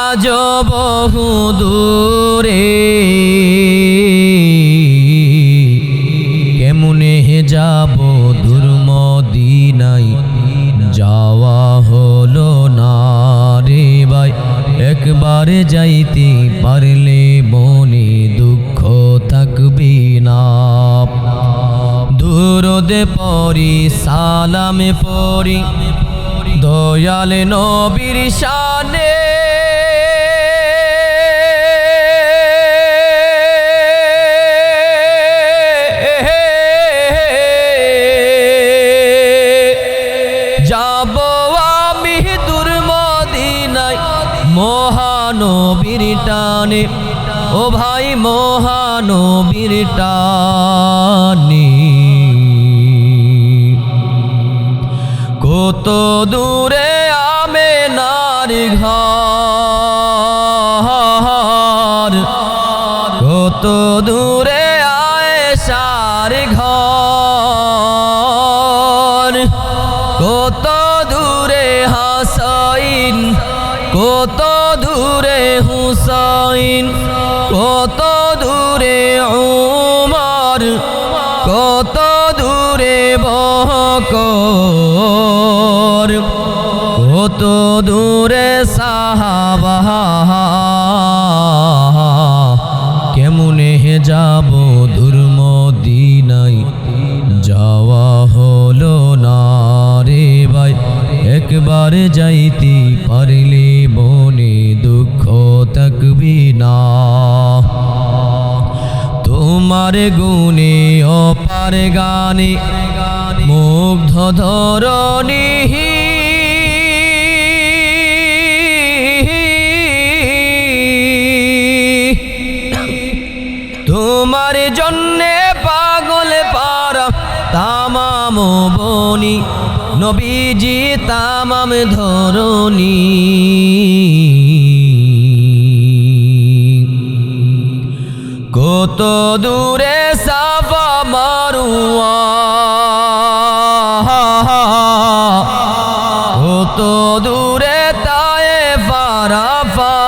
আজ বহু দূরে, কেমনে যাব দূর মদিনায়, যাওয়া হলো না রে ভাই, একবারে যাইতে পারলে মনে দুঃখ থাকবি না। দুরূদে পড়ি সালামে পড়ি দয়াল নবীর শানে, যাব আমি দূর মদিনায় মহানবীর টানে, ও ভাই মহানবীর টানে। কত দূরে আমেনার ঘর, কত দূরে আয়েশার ঘর, কত দূরে হাসাইন, কত দূরে হুসাইন, কত দূরে উমর, কত দূরে বকর, কত দূরে সাহাবা, কেমনে যাব দূর মদিনায়, যাওয়া হলো না রে ভাই, একবার যাইতে পারলে মনে দুঃখ থাকবি না। তোমার তোমার গুণে অপার গানে মুগ্ধ ধরণী তোমার জন্যে পাগল পারা তামাম বনি নবীজি তামাম ধরণী কত দূরে সাফা মারুয়া কত দূরে তায়েফ আরাফা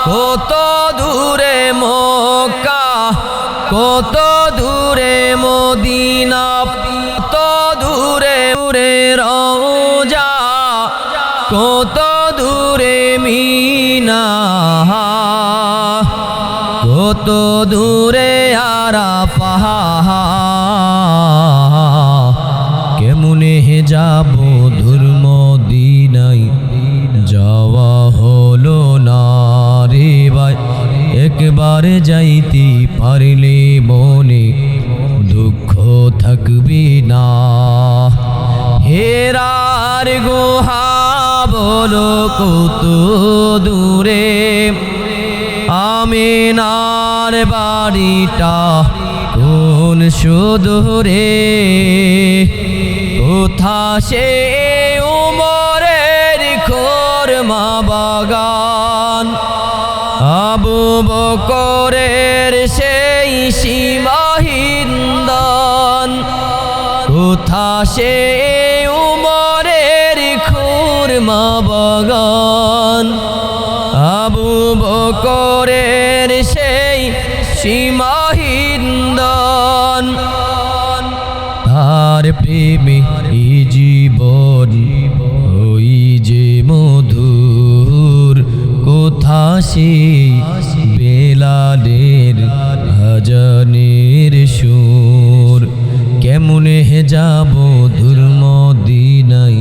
কত দূরে মক্কা কত দূরে মদিনা কত দূরে দূরে রওজা কত দূরে মিনা কত দূরে আরাফা কেমনে যাব দূর মদিনায় যাওয়া হলো না রে ভাই একবার যাইতে পারলে মনে দুঃখ থাকবে না হেরার গুহা বলো কত দূরে আমিনার বাড়িটা কোন সুদূরে কোথা সে উমরের খোরমা বাগান আবু বকরের সেই সীমাহীন দান কোথা সে উমরের খোরমা বাগান আবু বকরের সেই সীমাহীন দান তার প্রেমে এই জীবন ওই যে মধুর কোথা সে বেলালের আজানের সুর কেমনে যাব দূর মদিনায়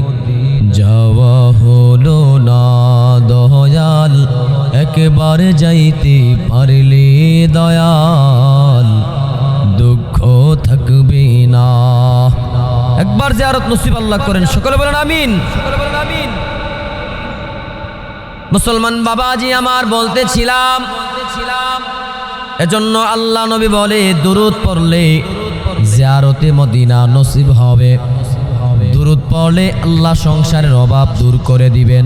যাওয়া হলো না দয়াল একবার যাইতে পারলে দয়াল দুঃখ থাকবে না একবার জিয়ারত নসিব আল্লাহ করেন সকলে বলেন আমিন মুসলমান বাবাজি আমার বলতেছিলাম এজন্য আল্লাহ নবী বলে দুরূদ পড়লে জিয়ারতে মদিনা নসিব হবে দুরূদ পড়লে আল্লাহ সংসারের অভাব দূর করে দিবেন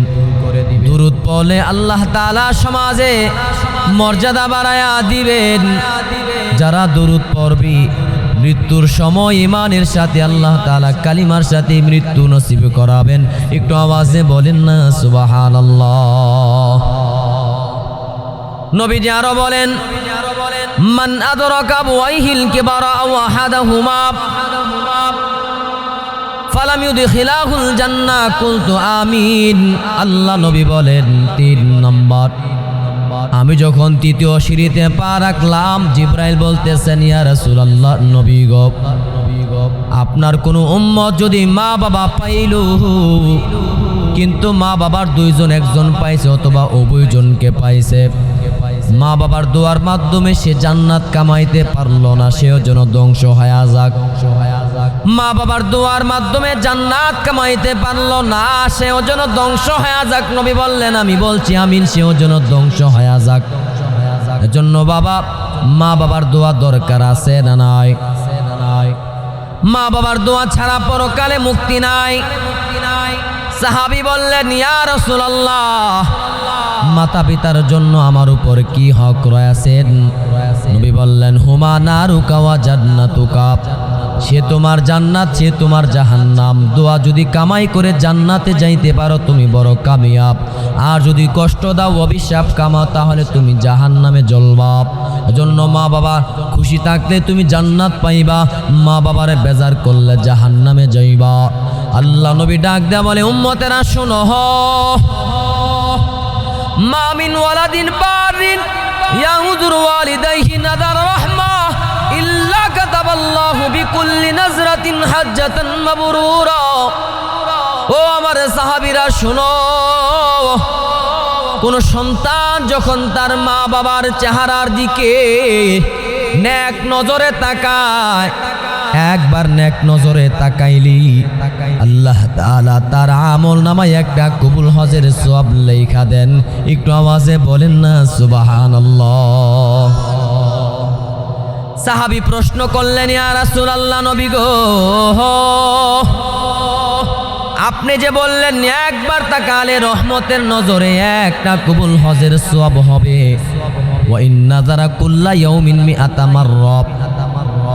দুরূদ পড়লে আল্লাহ তাআলা সমাজে মর্যাদা বাড়ায়া দিবেন যারা দুরূদ পড়বে মৃত্যুর সময় ঈমানের সাথে আল্লাহ তাআলা কালিমার সাথে মৃত্যু নসিব করাবেন একটু আওয়াজে বলেন না সুবহানাল্লাহ নবীজি আরো বলেন মান আদরাকা বুয়াইহিল কিবারা আও আহাদাহুমা ফালাম ইউদখিলাহুল জান্নাহ কুলতু আমিন আল্লাহ নবী বলেন 3 নম্বর আমি যখন তৃতীয় সিঁড়িতে পা রাখলাম জিবরাইল বলতেছেন ইয়া রাসূলুল্লাহ নবী গো আপনার কোনো উম্মত যদি মা বাবা পাইল কিন্তু মা বাবার দুইজন একজন পাইছে অথবা উভয়জনকে পাইছে মা বাবার দোয়ার মাধ্যমে সে জান্নাত কামাইতে পারলো না সেও যেন ধ্বংস হয়ে যাক মা বাবার দোয়ার মাধ্যমে জান্নাত কামাইতে পারলো না সেও যেন ধ্বংস হয়ে যাক নবী বললেন আমি বলছি আমিন সেও যেন ধ্বংস হয়ে যাক এজন্য বাবা মা বাবার দোয়া দরকার আছে না নাই মা বাবার দোয়া ছাড়া পরকালে মুক্তি নাই সাহাবী বললেন ইয়া রাসূলুল্লাহ মাতা পিতার জন্য আমার উপর কি হক রয়েছেন নবী বললেন হুমা নারুকা ওয়া জান্নাতুকা সে তোমার জান্নাত সে তোমার জাহান্নাম দোয়া যদি কামাই করে জান্নাতে যাইতে পারো তুমি বড় কামিয়াব আর যদি কষ্ট দাও অভিশাপ কামাও তাহলে তুমি জাহান্নামে জ্বলবা এজন্য মা বাবা খুশি থাকলে তুমি জান্নাত পাইবা মা বাবারে বেজার করলে জাহান্নামে যাইবা আল্লাহ নবী ডাক দেয়া বলে উম্মতেরা শোনো মা মিন ওয়ালাদিন বারিন ইয়াউযুরু ওয়ালিদাইহি নাদার রাহমা ইল্লা কাতাবাল্লাহু বিকুল্লি নাজরাতিন হাজ্জাতান মাবরুরা ও আমার সাহাবীরা শুনো কোন সন্তান যখন তার মা বাবার চেহারার দিকে নেক নজরে তাকায়, একবার নেক নজরে তাকাইলি আল্লাহ তাআলা তার আমল নামায় একটা কবুল হজের সওয়াব লেখা দেন। একটু আওয়াজে বলেন না সুবহানাল্লাহ। সাহাবী প্রশ্ন করলেন, ইয়া রাসূলুল্লাহ, নবী গো, আপনি যে বললেন একবার তাকালে রহমতের নজরে একটা কবুল হজের সওয়াব হবে, ওয়া ইন্না যারা কুল্লা ইয়াউমিন মিআতা মাররা,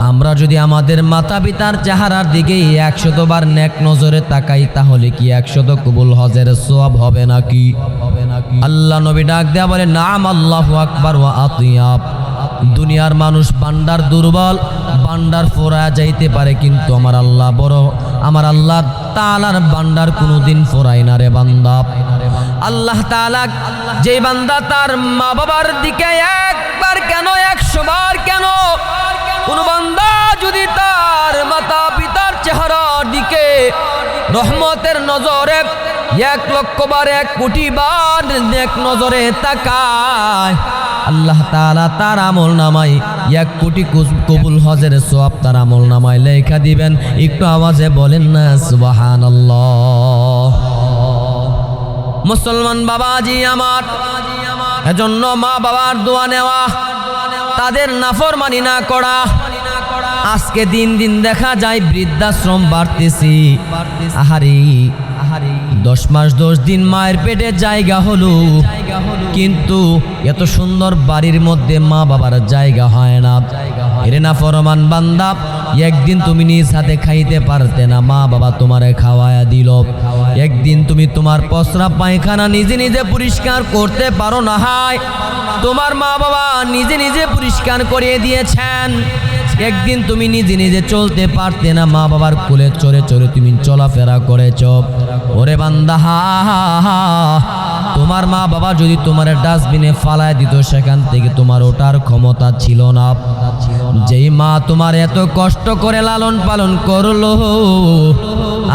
আমরা যদি আমাদের মাতা পিতার চেহারার দিকে 100 বার নেক নজরে তাকাই তাহলে কি 100 কবুল হজের সওয়াব হবে নাকি? আল্লাহ নবী ডাক দেয়া বলে, নাম, আল্লাহু আকবার ওয়া আতিয়াব। দুনিয়ার মানুষ বান্দার দুর্বল, বান্দার ফোরা যাইতে পারে, কিন্তু আমার আল্লাহ বড়, আমার আল্লাহ তাআলার বান্দার কোনোদিন ফোরায় না রে বান্দা। আল্লাহ তাআলা যে বান্দা তার মা বাবার দিকে একবার কেন 100 বার কেন, কোন বান্দা যদি তার মাতা পিতার চেহারার দিকে রহমতের নজরে 1,00,000 বার 1 কোটি বার নেক নজরে তাকায়, আল্লাহ তাআলা তার আমল নামায় 1 কোটি কবুল হজের সওয়াব তার আমল নামায় লেখা দিবেন। একটু আওয়াজে বলেন না সুবহানাল্লাহ। মুসলমান বাবাজি আমার, এজন্য মা বাবার দোয়া নেওয়া, তাদের নাফরমানি না করা। আজকে দিন দিন দেখা যায় বৃদ্ধাশ্রম বাড়তেছি। আহারে 10 মাস 10 দিন মায়ের পেটে জায়গা হলো, কিন্তু এত সুন্দর বাড়ির মধ্যে মা বাবার জায়গা হয় না। এরে নাফরমান বান্দা, একদিন তুমি নিজ হাতে খাইতে পারতে না, মা বাবা তোমারে খাওয়ায়া দিল। একদিন তুমি তোমার প্রস্রাব পায়খানা নিজে নিজে পরিষ্কার করতে পারো না, হায় তোমার মা বাবা নিজে নিজে পরিষ্কার করিয়ে দিয়েছেন। একদিন তুমি নিজে নিজে চলতে পারতে না, মা বাবার কোলে চড়ে চড়ে তুমি চলাফেরা করেছ। ওরে বান্দা, তোমার মা বাবা যদি তোমার ডাস্টবিনে ফালায় দিত, সেখান থেকে তোমার ওঠার ক্ষমতা ছিল না। যেই মা তোমার এত কষ্ট করে লালন পালন করলো,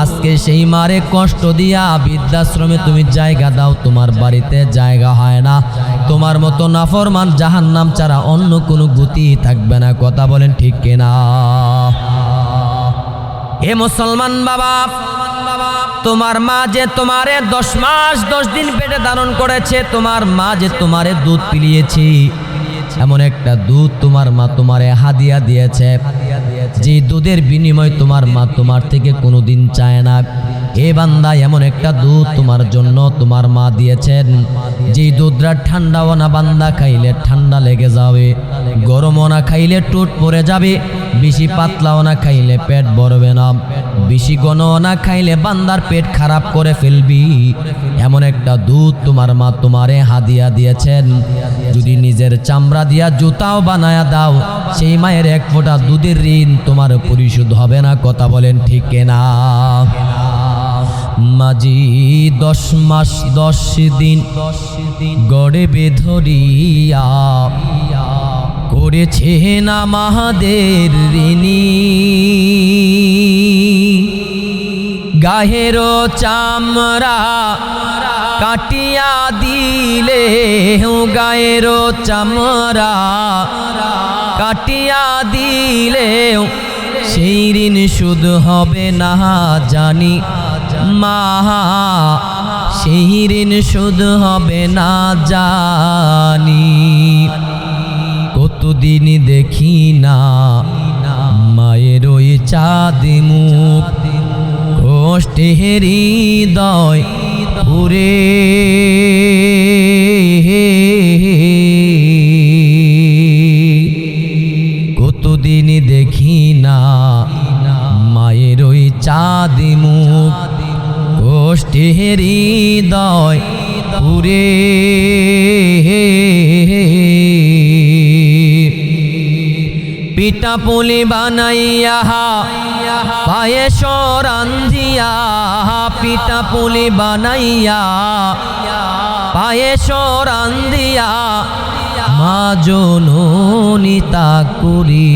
আজকে সেই মারে কষ্ট দিয়া বৃদ্ধাশ্রমে তুমি জায়গা দাও, তোমার বাড়িতে জায়গা হয় না। তোমার মতো নাফরমান জাহান্নাম ছাড়া অন্য কোনো গতি থাকবে না। কথা বলেন ঠিক কিনা? হে মুসলমান বাবা, তোমার মা যে তোমারে 10 মাস 10 দিন পেটে ধারণ করেছে, তোমার মা যে তোমারে দুধ পিলিয়েছে, এমন একটা দুধ তোমার মা তোমারে হাদিয়া দিয়েছে, যে দুধের বিনিময় তোমার মা তোমার থেকে কোনোদিন চায় না। এ বান্দা, এমন একটা দুধ তোমার জন্য তোমার মা দিয়েছেন, যে দুধটা ঠান্ডাও না, বান্দা খাইলে ঠান্ডা লেগে যাবে, গরমও না খাইলে টুট পড়ে যাবে, বেশি পাতলাও না খাইলে পেট ভরবে না, বেশি ঘনও না খাইলে বান্দার পেট খারাপ করে ফেলবি। এমন একটা দুধ তোমার মা তোমারে হাদিয়া দিয়েছেন। যদি নিজের চামড়া দিয়া জুতাও বানায়া দাও, সেই মায়ের 1 ফোঁটা দুধের ঋণ তোমার পরিশোধ হবে না। কথা বলেন ঠিক কিনা? মাঝি 10 মাস 10 দিন গড়ে ধরিয়া করেছেন আমাদের ঋণী, গাহের চামড়া কাটিয়া দিলে, গায়ের চামড়া কাটিয়া দিলে সেই ঋণ শুধ হবে না জানি মা, সেই ঋণ শুধ হবে না জানি। কতদিন দেখি না মায়ের ওই চাঁদ মুখ, কষ্টে হৃদয় পুরে, কতদিন দেখি না মায়ের ওই চাঁদ মুখ, কষ্টে হৃদয় পুরে। পিঠা পুলি বানাইয়া পায়েস রান্ধিয়া, পিঠা পুলি বানাইয়া পায়েস রান্ধিয়া মা জননী তা করি।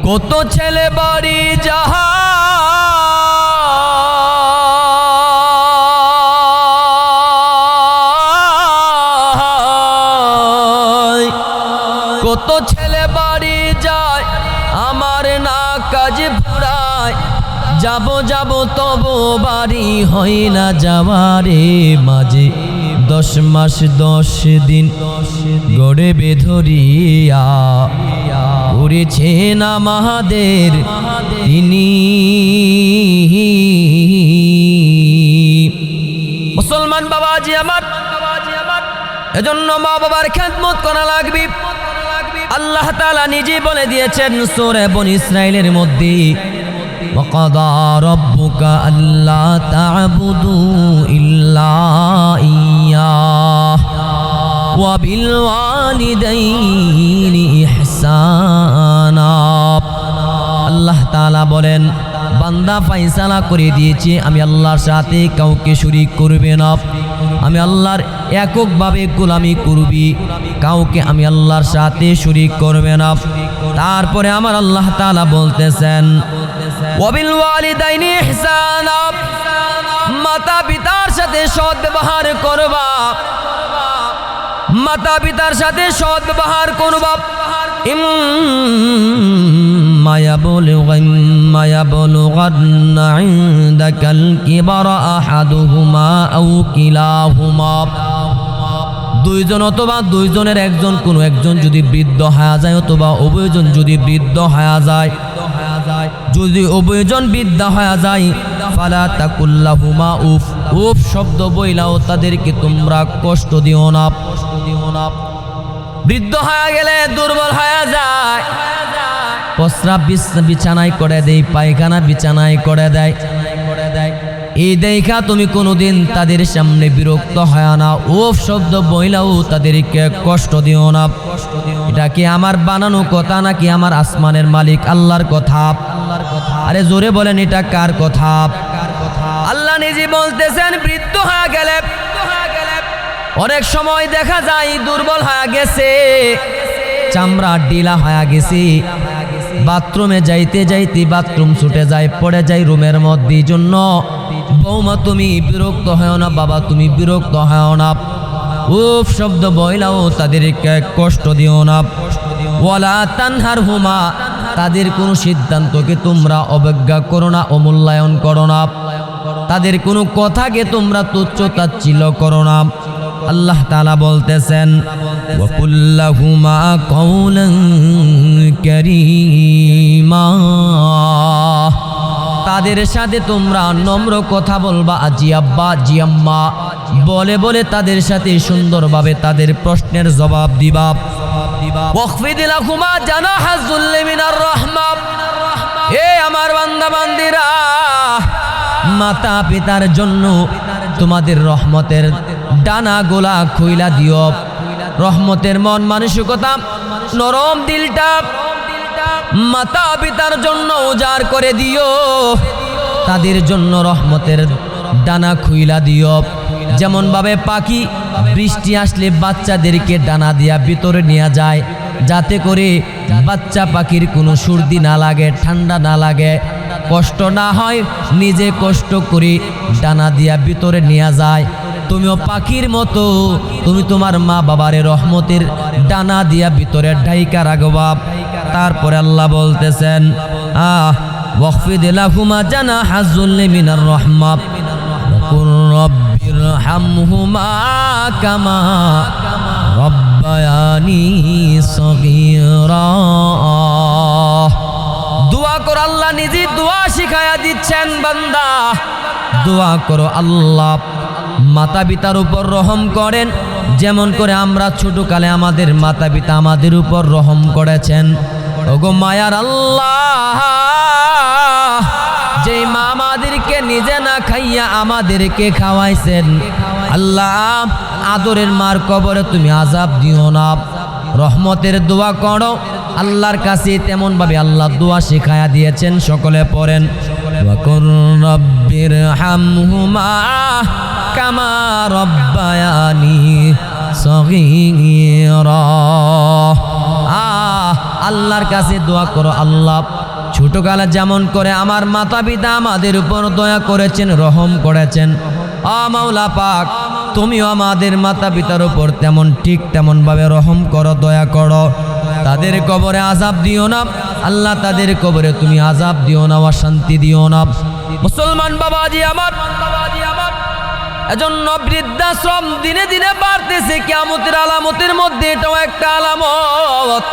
কত ছেলে বাড়ি যাহা কত ছেলে বাড়ি যায় আমার না কাজ ফুরায়, যাব যাব তবু বাড়ি হয় না যাওয়ারে মাঝে 10 মাস 10 দিন গড়ে বেধরিয়া উড়েছেন আমাদের তিনি। মুসলমান বাবাজি আমার, এজন্য মা বাবার খেদমত করা লাগবে। আল্লাহ তাআলা নিজে বলে দিয়েছেন সূরা বনী ইসরাঈলের মধ্যে, ওয়াকাদা রাব্বুকা আল্লা তা'বুদু ইল্লা ইয়্যাহ ওয়া বিল ওয়ালিদাইনি ইহসানা। আল্লাহ তাআলা বলেন বান্দা ফয়সালা করে দিয়েছে আমি আল্লাহর সাথে কাউকে শরীক করবে না, আমি আল্লাহর এককভাবে গোলামি করবি, কাউকে আমি আল্লাহর সাথে শরীক করবে না। তারপরে আমার আল্লাহ তাআলা বলতেছেন ওয়াবিল ওয়ালিদাইনি ইহসানা, মাতা পিতার সাথে সৎ ব্যবহার করবা, মাতা পিতার সাথে সৎ ব্যবহার করবা। ইম্মা ইয়াবলুগান্না ইনদাকাল কিবারা আহাদুহুমা আও কিলাহুমা, দুইজন অথবা দুইজনের একজন কোনো একজন যদি বৃদ্ধ হয়ে যায় অথবা উভয়জন যদি বৃদ্ধ হয়ে যায়, যদি উভয়জন বৃদ্ধ হয়ে যায় ফালা তাকুল্লাহুমা উফ, উফ শব্দ বইলাও তাদেরকে তোমরা কষ্ট দিও না। বৃদ্ধ হয়ে গেলে দুর্বল হয়ে যায়, প্রস্রাব বিছানায় করে দেয়, পায়খানা বিছানায় করে দেয়, এই দেখা তুমি কোনোদিন তাদের সামনে বিরক্ত হয় না, উফ শব্দ বইলাও তাদেরকে কষ্ট দিও না। এটা কি আমার বানানো কথা নাকি আমার আসমানের মালিক আল্লাহর কথা? আরে জোরে বলেন এটা কার কথা? আল্লাহ নিজে বলতেছেন বৃদ্ধ হয়ে গেলে অনেক সময় দেখা যায় দুর্বল হয়ে গেছে, চামড়া ঢিলা হয়ে গেছে, বাথরুমে যাইতে যাইতে বাথরুম ছুটে যায়, পড়ে যায় রুমের মধ্যে। জন্য বৌমা তুমি বিরক্ত হয় না, বাবা তুমি বিরক্ত হয় না, উফ শব্দ বইলাও তাদেরকে কষ্ট দিও না। ওয়ালা তানহারহুমা, তাদের কোনো সিদ্ধান্তকে তোমরা অবজ্ঞা করো না, অমূল্যায়ন করো না, তাদের কোনো কথাকে তোমরা তুচ্ছ তাচ্ছিল্য করো না। আল্লাহ তাআলা বলতেছেন ওয়া কুল্লাহুমা কাওলান কারীমা, তাদের সাথে তোমরা নম্র কথা বলবা, আজি আব্বা জি আম্মা বলে বলে তাদের সাথে সুন্দরভাবে তাদের প্রশ্নের জবাব দিবা। ওয়াখফিদ লাহুমা জানাহা যুল্লি মিনার রাহমা, এ আমার বান্দা বান্দিরা মাতা পিতার জন্য তোমাদের রহমতের ডানা গোলা খুইলা দিও, রহমতের মন মানসিকতা নরম দিলটা মাতা পিতার জন্য উজাড় করে দিও, তাদের জন্য রহমতের ডানা খুইলা দিও। যেমন ভাবে পাখি বৃষ্টি আসলে বাচ্চাদেরকে ডানা দিয়া ভিতরে নিয়ে যায়, যাতে করে বাচ্চা পাখির কোনো সর্দি না লাগে, ঠান্ডা না লাগে, কষ্ট না হয়, নিজে কষ্ট করে ডানা দিয়া ভিতরে নিয়ে যায়। তুমিও পাখির মতো তুমি তোমার মা বাবারে রহমতের ডানা দিয়া ভিতরে ঢাইকা রাখবা। তারপরে আল্লাহ বলতেছেন ওয়াখফিদ লাহুমা জানাহা যুল্লি মিনার রাহমা ওয়া কুর রাব্বিরহামহুমা কামা রাব্বায়ানি সগীরা। দোয়া করো, আল্লাহ নিজে দোয়া শিখায়া দিচ্ছেন বান্দা দোয়া করো আল্লাহ মাতা পিতার উপর রহম করেন, যেমন করে আমরা ছোটকালে আমাদের মাতা পিতা আমাদের উপর রহম করেছেন। ওগো মায়ার আল্লাহ, যে মা আমাদেরকে নিজে না খাইয়া আমাদেরকে খাওয়াইছেন, আল্লাহ আদরের মার কবরে তুমি আযাব দিও না, রহমতের দোয়া করো আল্লাহর কাছে। তেমন ভাবে আল্লাহ দোয়া শিখায়া দিয়েছেন, সকলে পড়েন ওয়া কুর রাব্বিরহামহুমা কামা রাব্বায়ানি সগীরা। আল্লাহর কাছে দোয়া করো আল্লাহ ছোটকালে যেমন করে আমার মাতা পিতা আমাদের উপর দয়া করেছেন, রহম করেছেন, মাওলা পাক তুমিও আমাদের মাতা পিতার উপর তেমন ঠিক তেমন ভাবে রহম করো, দয়া করো। তাদের কবরে আযাব দিও না আল্লাহ, তাদের কবরে তুমি আযাব দিও না, অশান্তি দিও না। মুসলমান বাবাজি আমার, এজন্য বৃদ্ধাশ্রম দিনে দিনে বাড়তেছে, কিয়ামতের আলামতের মধ্যে এটাও একটা আলামত।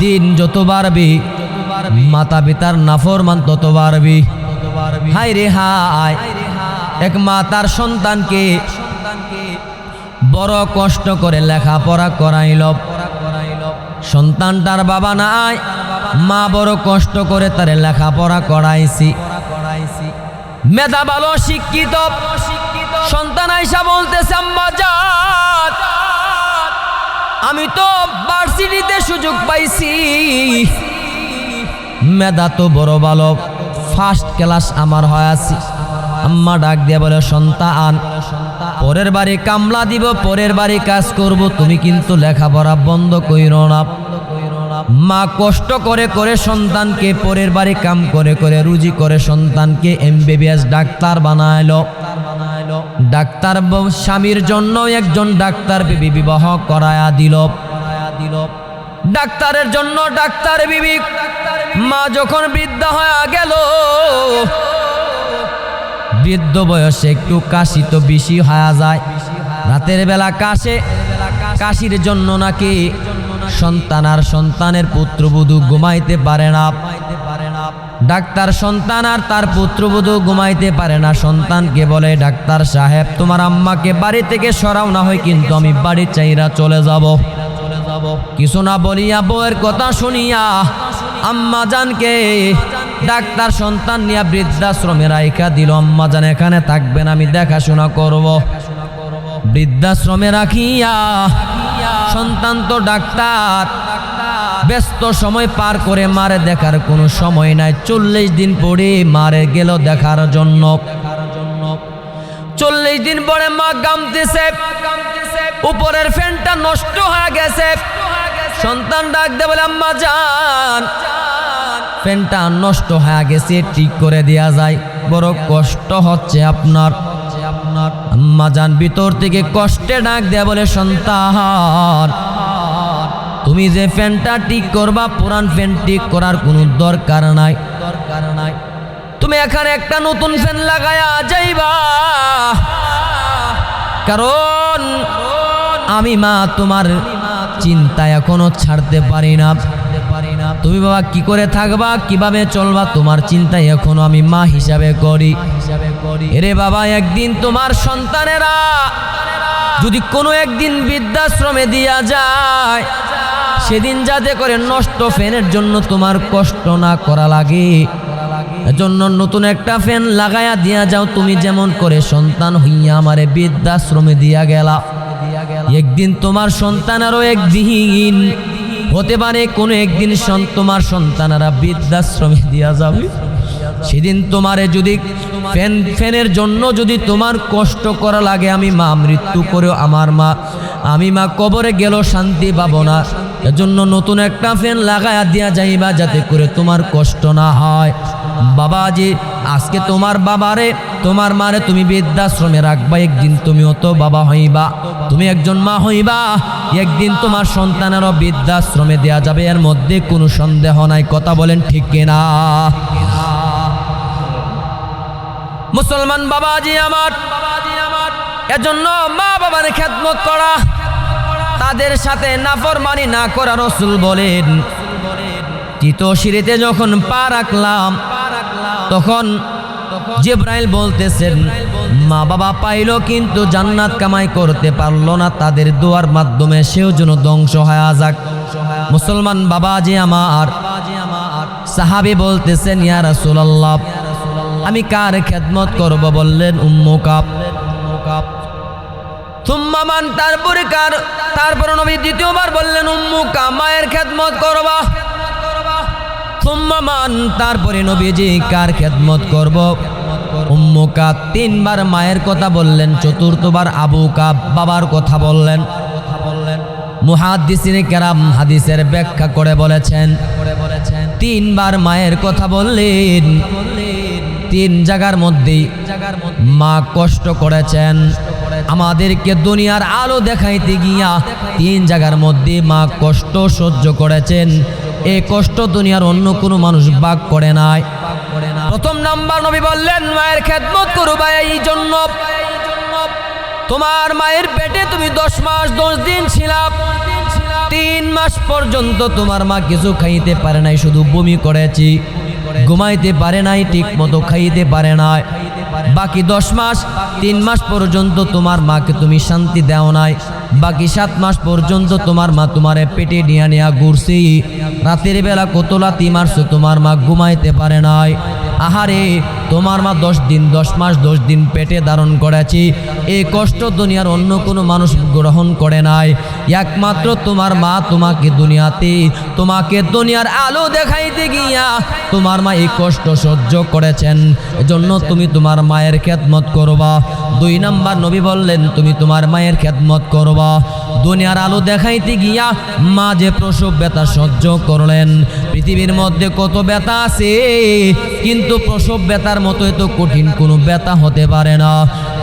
দিন যত বাড়বে মাতা পিতার নাফরমান তত বাড়বে। হায় রে হায়, এক মা তার সন্তানকে বড় কষ্ট করে লেখাপড়া করাইল, সন্তানটার বাবা নাই, মা বড় কষ্ট করে তারে লেখাপড়া করাইছি। মেধা ভালো, শিক্ষিত সন্তান আইসা বলতেছে, আম্মা জান আমি তো ভার্সিটিতে সুযোগ পাইছি, মেধা তো বড় ভালো, ফার্স্ট ক্লাস আমার হয়েছি। আম্মা ডাক দিয়ে বলে, সন্তান পরের বাড়ি কামলা দিব, পরের বাড়ি কাজ করব, তুমি কিন্তু লেখাপড়া বন্ধ কইরো না। মা কষ্ট করে করে সন্তানকে পরের বাড়ি কাম করে করে রুজি করে সন্তানকে এমবিবিএস ডাক্তার বানাইলো। ডাক্তার স্বামীর জন্য একজন ডাক্তার বিবি বিবাহ করায়া দিল। ডাক্তারের জন্য ডাক্তার বিবি। মা যখন বৃদ্ধা হয়ে গেল, বৃদ্ধ বয়সে একটু কাশি তো বেশি হয়ে যায়, রাতের বেলা কাশে। কাশির জন্য নাকি সন্তান আর সন্তানের পুত্রবধূ ঘুমাইতে পারে না। ডাক্তার সন্তান আর তার পুত্রবধূ ঘুমাইতে পারে না। সন্তানকে বলে, ডাক্তার সাহেব তোমার আম্মাকে বাড়ি থেকে সরাও, না হয় কিন্তু আমি বাড়ি চাইরা চলে যাব। কিছু না বলিয়া বউয়ের কথা শুনিয়া আম্মা জানকে ডাক্তার সন্তান নিয়ে বৃদ্ধাশ্রমে রাইখা দিল। আম্মা জান এখানে থাকবেন, আমি দেখাশোনা করব। বৃদ্ধাশ্রমে রাখিয়া সন্তান তো ডাক্তার, ব্যস্ত সময় পার করে মারে দেখার কোনো সময় নাই। 40 দিন পরে মারে গেল দেখার জন্য। 40 দিন পরে মা গামতেছে, উপরের ফ্যানটা নষ্ট হয়ে গেছে। সন্তান ডাক দে বলে, আম্মা জান ফ্যানটা নষ্ট হয়ে গেছে, ঠিক করে দেয়া যায়, বড় কষ্ট হচ্ছে আপনার। আম্মা জান ভিতর থেকে কষ্টে ডাক দেয়া বলে, সন্তান তুমি যে ফ্যানটা ঠিক করবা, পুরান ফ্যান ঠিক করার কোনো দরকার নাই। তুমি এখানে একটা নতুন ফ্যান লাগায়া যাইবা, কারণ আমি মা তোমার চিন্তা এখনো ছাড়তে পারি না। তুমি বাবা কি করে থাকবা, কিভাবে চলবা, তোমার চিন্তা এখনো আমি মা হিসাবে করি। এরে বাবা, একদিন তোমার সন্তানেরা যদি কোনো একদিন বৃদ্ধাশ্রমে দিয়া যায়, সেদিন যাতে করে নষ্ট ফ্যানের জন্য তোমার কষ্ট না করা লাগে, এজন্য নতুন একটা ফ্যান লাগায়া দিয়া যাও। তুমি যেমন করে সন্তান হইয়া আমারে বৃদ্ধাশ্রমে দিয়া গেলা, একদিন তোমার সন্তানেরও একদিন হতে পারে কোনো একদিন তোমার সন্তানেরা বৃদ্ধাশ্রমে দিয়া যাবে। সেদিন তোমারে যদি ফ্যানের জন্য যদি তোমার কষ্ট করা লাগে, আমি মা মৃত্যু করেও আমি মা কবরে গেল শান্তি পাবো না। এজন্য নতুন একটা ফ্যান লাগায়া দিয়া যাইবা, যাতে করে তোমার কষ্ট না হয়। বাবাজি আজকে তোমার বাবারে তোমার মারে তুমি বৃদ্ধাশ্রমে রাখবা, একদিন তুমিও তো বাবা হইবা, তুমি একজন মা হইবা, একদিন তোমার সন্তানেরও বৃদ্ধাশ্রমে দেয়া যাবে, এর মধ্যে কোনো সন্দেহ নাই। কথা বলেন ঠিক কিনা? মুসলমান বাবাজি আমার, এজন্য মা বাবার খেদমত করা, তাদের সাথে নাফরমানি না করা। রাসূল বলেন, তৃতীয় সিঁড়িতে যখন পা রাখলাম, তখন জিবরাইল বলতেছেন, মা বাবা পাইল কিন্তু জান্নাত কামাই করতে পারলো না, তাদের দোয়ার মাধ্যমে সেও যেন ধ্বংস হয়ে যাক। মুসলমান বাবাজি আমার, সাহাবী বলতেছেন, ইয়া রাসূলুল্লাহ আমি কার খেদমত করব? বললেন উম্মু কাব। সুম্মা মান, তারপরে কার? তারপরে নবী দ্বিতীয়বার বললেন উম্মু কাব, মায়ের খেদমত করবা। সুম্মা মান, তারপরে নবীজি কার খেদমত করব? উম্মু কাব। তিনবার মায়ের কথা বললেন, চতুর্থবার আবু কাব বাবার কথা বললেন। মুহাদ্দিসিনে কেরাম হাদিসের ব্যাখ্যা করে বলেছেন, তিনবার মায়ের কথা বললেন। তিন জায়গার মধ্যেই মা কষ্ট করেছেন, আমাদেরকে দুনিয়ার আলো দেখাইতে গিয়া 3 জায়গার মধ্যে মা কষ্ট সহ্য করেছেন। এই কষ্ট দুনিয়ার অন্য কোনো মানুষ ভাগ করে নাই। প্রথম নাম্বার নবী বললেন মায়ের খেদমত করবা। এই জন্য তোমার মায়ের পেটে তুমি 10 মাস 10 দিন ছিলা। 3 মাস পর্যন্ত তোমার মা কিছু খাইতে পারে নাই, শুধু বমি করেছি, ঘুমাইতে পারে নাই, ঠিক মতো খাইতে পারে নাই। বাকি 10 মাস 3 মাস পর্যন্ত তোমার মাকে তুমি শান্তি দাও নাই। বাকি 7 মাস পর্যন্ত তোমার মা তোমারে পেটে নিয়া ঘুরছি। রাতের বেলা কত লাথি মারছো, তোমার মা ঘুমাইতে পারে নাই। আহারে, তোমার মা 10 দিন 10 মাস 10 দিন পেটে ধারণ করেছি। এই কষ্ট দুনিয়ার অন্য কোনো মানুষ গ্রহণ করে নাই। একমাত্র তোমার মা তোমাকে দুনিয়ার আলো দেখাইতে গিয়া তোমার মা এই কষ্ট সহ্য করেছেন। এজন্য তুমি তোমার মায়ের খেদমত করবা। 2 নাম্বার নবী বললেন তুমি তোমার মায়ের খেদমত করবা। দুনিয়ার আলো দেখাইতে গিয়া মা যে প্রসব ব্যথা সহ্য করলেন। পৃথিবীর মধ্যে কত ব্যথা আছে, কিন্তু প্রসব ব্যথার মতো এত কঠিন কোনো ব্যথা হতে পারে না।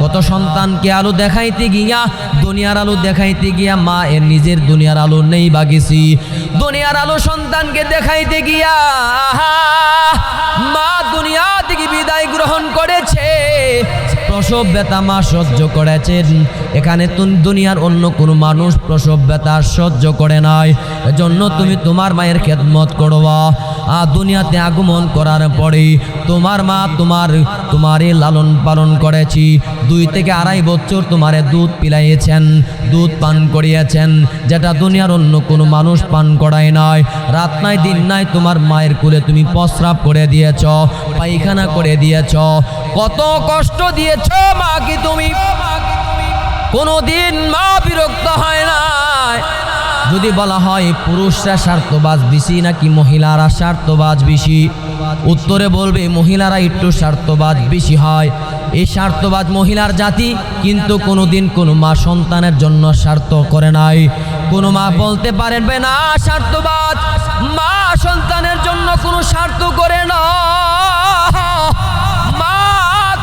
কত সন্তানকে আলো দেখাইতে গিয়া দুনিয়ার আলো দেখাইতে গিয়া মা এর নিজের দুনিয়ার আলো নেই বাগিছি। দুনিয়ার আলো সন্তানকে দেখাইতে গিয়া মা দুনিয়া থেকে বিদায় গ্রহণ করেছে। প্রসব ব্যথা মা সহ্য করেছেন। এখানে দুনিয়ার অন্য কোনো মানুষ প্রসব ব্যথা সহ্য করে নাই। এজন্য তুমি তোমার মায়ের খেদমত করবা। দুনিয়াতে আগমন করার পরে তোমার মা তোমারে লালন পালন করেছি। 2 থেকে 2.5 বছর তোমারে দুধ পিলাইয়েছেন, দুধ পান করিয়েছেন, যেটা দুনিয়ার অন্য কোনো মানুষ পান করায় নাই। রাত নাই দিন নাই তোমার মায়ের কোলে তুমি প্রস্রাব করে দিয়েছ, পায়খানা করে দিয়েছ। কত কষ্ট দিয়েছ মাকে তুমি। কোনোদিন মা বিরক্ত হয় না। যদি বলা হয় পুরুষরা স্বার্থবাজ বেশি নাকি মহিলারা স্বার্থবাজ বেশি, উত্তরে বলবে মহিলারা একটু স্বার্থবাজ বেশি হয়। এই স্বার্থবাজ মহিলার জাতি, কিন্তু কোনোদিন কোনো মা সন্তানের জন্য স্বার্থ করে নাই। কোনো মা বলতে পারবে না স্বার্থবাজ। মা সন্তানের জন্য কোনো স্বার্থ করে না। মা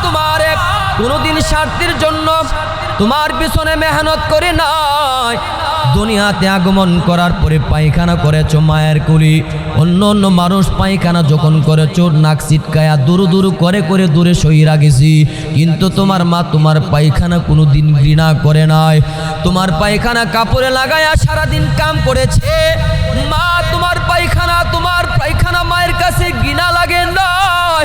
তোমার কোনোদিন স্বার্থের জন্য তোমার পিছনে মেহনত করে নাই। দুনিয়াতে আগমন করার পরে পায়খানা করেছো মায়ের কুলি। অন্য মানুষ পায়খানা যখন করেছো নাক ছিটকায়া দূর করে দূরে সইরা গেছি, কিন্তু তোমার মা তোমার পায়খানা কোনোদিন ঘৃণা করে নাই। তোমার পায়খানা কাপড়ে লাগায়া সারাদিন কাম করেছে। মা তোমার পায়খানা মায়ের কাছে ঘৃণা লাগে নাই।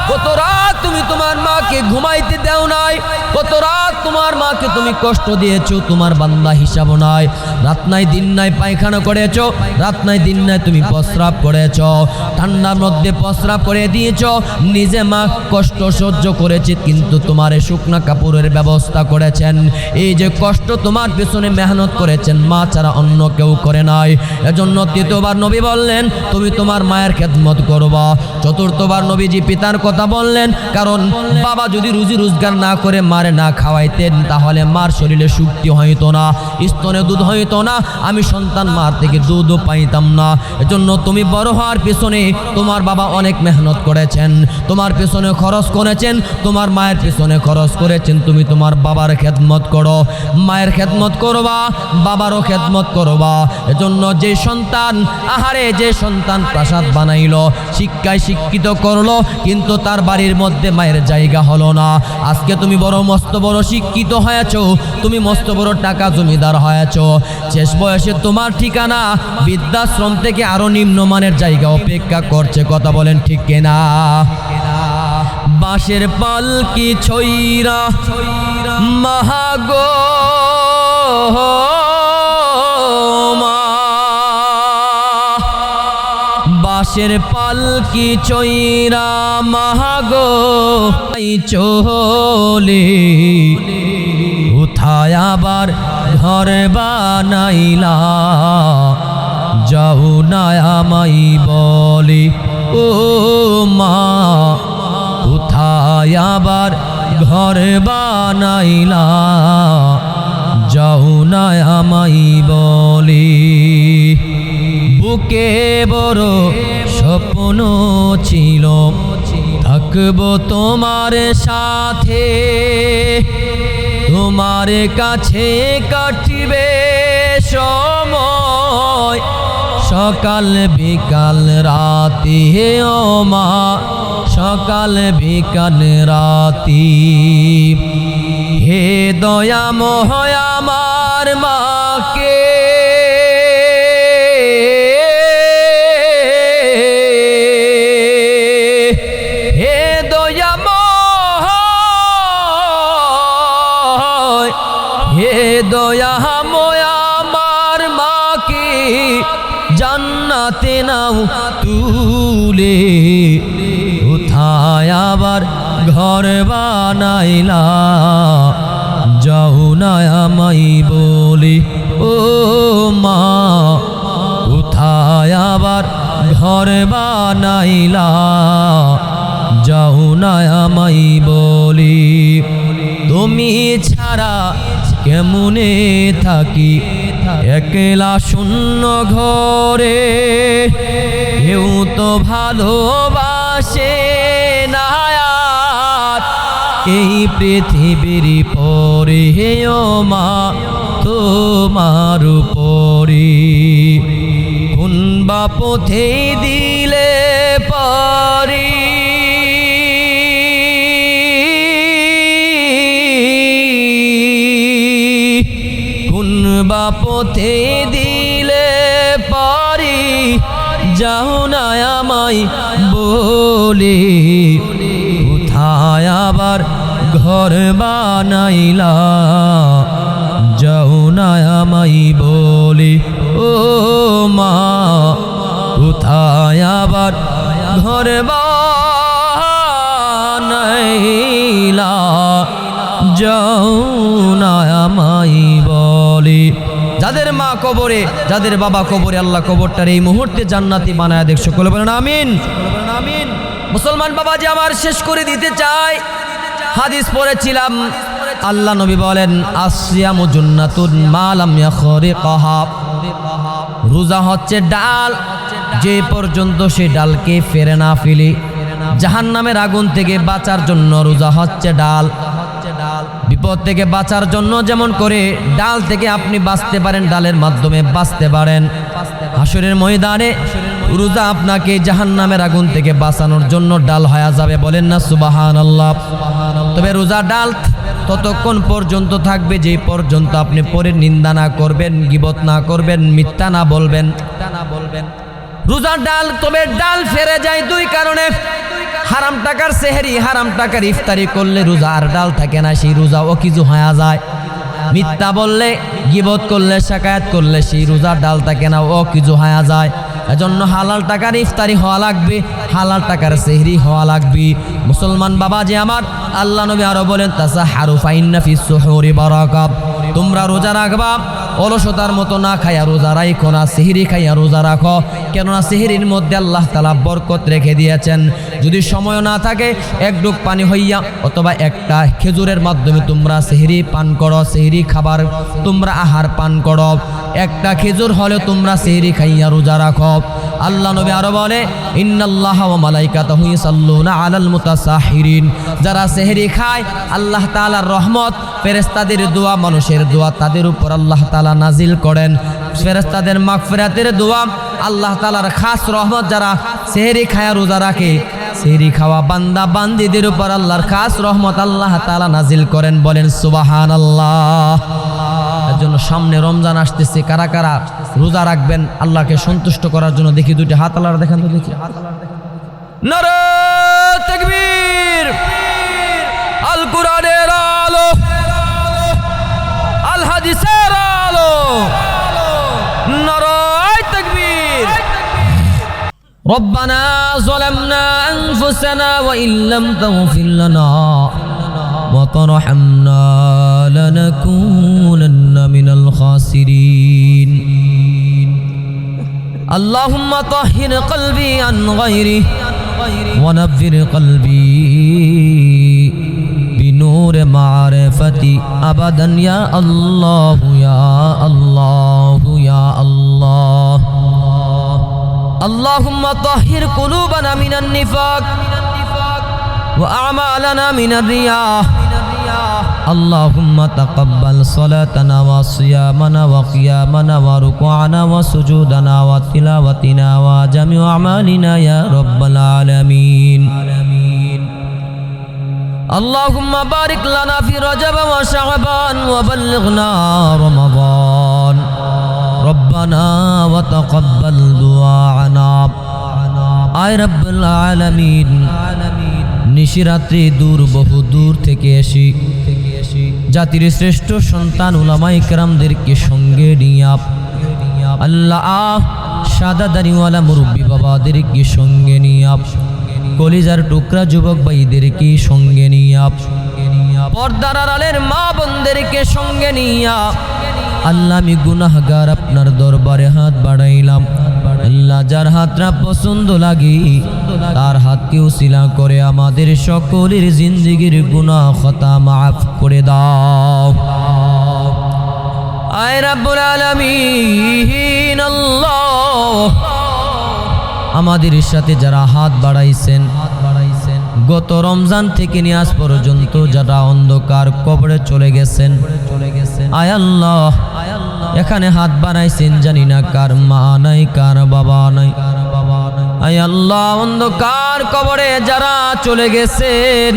কত রাত তুমি তোমার মাকে ঘুমাইতে দেও নাই, কত রাত তোমার মাকে তুমি কষ্ট দিয়েছো, তোমার বান্দা হিসাব নাই। রাত নাই দিন নাই পায়খানা করেছো, রাত নাই দিন নাই তুমি প্রস্রাব করেছো, ঠান্ডার মধ্যে প্রস্রাব করে দিয়েছো। নিজে মা কষ্ট সহ্য করেছে, কিন্তু তোমার শুকনা কাপড়ের ব্যবস্থা করেছেন। এই যে কষ্ট তোমার পিছনে মেহনত করেছেন, মা ছাড়া অন্য কেউ করে নাই। এজন্য 3য়বার নবী বললেন তুমি তোমার মায়ের খেদমত করবা। 4র্থবার নবীজি পিতার কথা বললেন, কারণ বাবা যদি রুজি রোজগার না করে মারে না খাওয়াইতেন, তাহলে মার শরীরে শক্তি হইতো না, স্তনে দুধ হইতো না, আমি সন্তান মার থেকে দুধও পাইতাম না। এজন্য তুমি বড় হওয়ার পিছনে তোমার বাবা অনেক মেহনত করেছেন, তোমার পিছনে খরচ করেছেন, তোমার মায়ের পিছনে খরচ করেছেন। তুমি তোমার বাবার খেদমত করো, মায়ের খেদমত করবা, বাবারও খেদমত করবা। এজন্য যে সন্তান প্রাসাদ বানাইলো, শিক্ষায় শিক্ষিত করলো, কিন্তু তার বাড়ির মধ্যে মায়ের জায়গা হলো না। আজকে তুমি মস্ত বড় শিক্ষিত হয়েছো, তুমি মস্ত বড় টাকা জমিদার হয়েছো, শেষ বয়সে তোমার ঠিকানা বৃদ্ধাশ্রম থেকে আরো নিম্নমানের জায়গা অপেক্ষা করছে। কথা বলেন ঠিক কিনা? বাঁশের পালকি ছইরা মাহাগো বাঁশের পালকি চইরা মাহাগো চলে, উঠায় আবার ঘর বানাইলা, যাও না আমাই বলে ও মা, উঠায় আবার ঘর বানাইলা, যাও না আমাই বলে। বুকে বড় স্বপ্ন ছিল, থাকবো তোমার সাথে, তোমার কাছে কাটিবে সময় সকাল বিকাল রাতে ও মা সকাল বিকাল রাতি হে দয়াময় আমার মাকে হে দয়াময় হে দয়াময় আমার মাকে জান্নাতে নাও তুলে কোথায় আবার ঘর বানাইলা যাও না আমায় বলি ও মা কোথায় আবার ঘর বানাইলা যাও না আমায় বলি তুমি ছাড়া কেমনে থাকি একলা শূন্য ঘরে কেউ তো ভালোবাসে না আর এই পৃথিবীর পরে ও মা তোমার পরে কোন বা পথে দিলে পারি বা পথে দিলে পারি যাও না আমায় বলে কোথায় আবার ঘর বানাইলা যাও না আমায় বলে ও মা কোথায় আবার ঘর বানাইলা যাও না আমায় বলে যাদের মা কবরে যাদের বাবা কবরে আল্লাহ কবরটার এই মুহূর্তে জান্নাতি বানায় দেখ সকলে বলেন আমিন আমিন মুসলমান বাবাজি আমার শেষ করে দিতে চাই হাদিস পড়েছিলাম আল্লাহ নবী বলেন আসিয়ামু জুন্নাতুন মা লাম ইয়াখরিকাহা রোজা হচ্ছে ডাল যে পর্যন্ত সে ডালকে ফেরে না ফেলে জাহান্নামের আগুন থেকে বাঁচার জন্য রোজা হচ্ছে ডাল বিপদ থেকে বাঁচার জন্য যেমন করে ডাল থেকে আপনি বাঁচতে পারেন ডালের মাধ্যমে বাঁচতে পারেন হাসরের ময়দানে রোজা আপনাকে জাহান্নামের আগুন থেকে বাঁচানোর জন্য ডাল হয়ে যাবে বলেন না সুবহানাল্লাহ তবে রোজা ডাল ততক্ষণ পর্যন্ত থাকবে যে পর্যন্ত আপনি পরে নিন্দা না করবেন গীবত না করবেন মিথ্যা না বলবেন রোজা ডাল তবে ডাল ফেরে যায় দুই কারণে হারাম টাকার সেহরি হারাম টাকার ইফতারি করলে রোজা আর ডাল থাকে না সেই রোজা ও কিছু হয়ে যায় মিথ্যা বললে গীবত করলে শাকায়াত করলে সেই রোজা ডাল থাকে না ও কিছু হয়ে যায় এজন্য হালাল টাকার ইফতারি হওয়া লাগবে হালাল টাকার সেহরি হওয়া লাগবে মুসলমান বাবা যে আমার আল্লাহ নবী আরো বলেন তাসাহারু ফাইন্না ফিস সুহুরি বারাকাত তোমরা রোজা রাখবা অলসতার মতো না খাইয়া রোজা রাখো না সেহরি খাইয়া রোজা রাখো কেননা সেহরির মধ্যে আল্লাহ তাআলা বরকত রেখে দিয়েছেন যদি সময় না থাকে এক ডুব পানি হইয়া অথবা একটা খেজুরের মাধ্যমে তোমরা সেহরি পান করো সেহরি খাবার তোমরা আহার পান করো একটা খেজুর হলে তোমরা সেহরি খাইয়া রোজা রাখো আল্লাহ নবী আরো বলে ইন্নাল্লাহা ওয়া মালাইকাতাহু ইসাল্লুনা আলাল মুতাসাহিরিন যারা সেহরি খায় আল্লাহ তাআলার রহমত ফেরেশতাদের দোয়া মানুষের দোয়া তাদের উপর আল্লাহ তাআলা নাজিল করেন ফেরেশতাদের মাগফিরাতের দোয়া আল্লাহ তাআলার খাস রহমত যারা সেহরি খায়া রোজা রাখে সেহরি খাওয়া বান্দা বান্দীদের উপর আল্লাহর খাস রহমত আল্লাহ তাআলা নাজিল করেন বলেন সুবহানাল্লাহ এর জন্য সামনে রমজান আসতেছে কারা কারা রোজা রাখবেন আল্লাহকে সন্তুষ্ট করার জন্য দেখি দুইটা হাত আল্লাহর দেখান তো দেখি নারে তাকবীর আল কোরআনের আলো আল হাদিসের আলো নারে তাকবীর ربنا ظلمنا أنفسنا وإن لم تغفر لنا وترحمنا لنكونن من الخاسرين اللهم طهر قلبي عن غيره ونفر قلبي بنور معرفتي أبدا يا الله يا الله يا الله اللهم طهر قلوبنا من النفاق وأعمالنا من الرياء اللهم تقبل صلاتنا وصيامنا وقيامنا وركوعنا وسجودنا وتلاوتنا وجميع أعمالنا يا رب العالمين اللهم بارك لنا في رجب وشعبان وبلغنا رمضان ربنا وتقبل دعاءنا আয় রব্বুল আলামিন নিশিরাত্রি দূর বহু দূর থেকে এসি জাতির শ্রেষ্ঠ সন্তান উলামায়ে কেরামদেরকে সঙ্গে নিয়ে আল্লাহ সাদা দাড়িওয়ালা মুরব্বী বাবাদেরকে সঙ্গে নিয়ে কলিজার টুকরা যুবক ভাইদেরকে সঙ্গে নিয়ে পর্দার আড়ালের মা বোনদেরকে সঙ্গে নিয়ে আল্লাহ আমি গুনাহগার আপনার দরবারে হাত বাড়াইলাম আল্লাহ যার হাতটা পছন্দ লাগে তার হাতকে উসিলা করে আমাদের সকলের জিন্দেগির গুনাহ খতা মাফ করে দাও আয় রাব্বুল আলামিন আল্লাহ আমাদের সাথে যারা হাত বাড়াইছেন গত রমজান থেকে নিয়ে আজ পর্যন্ত যারা অন্ধকার কবরে চলে গেছেন আয় আল্লাহ এখানে হাত বাড়াইছেন জানি না কার মা নাই কার বাবা নাই আয় আল্লাহ অন্ধকার কবরে যারা চলে গেছেন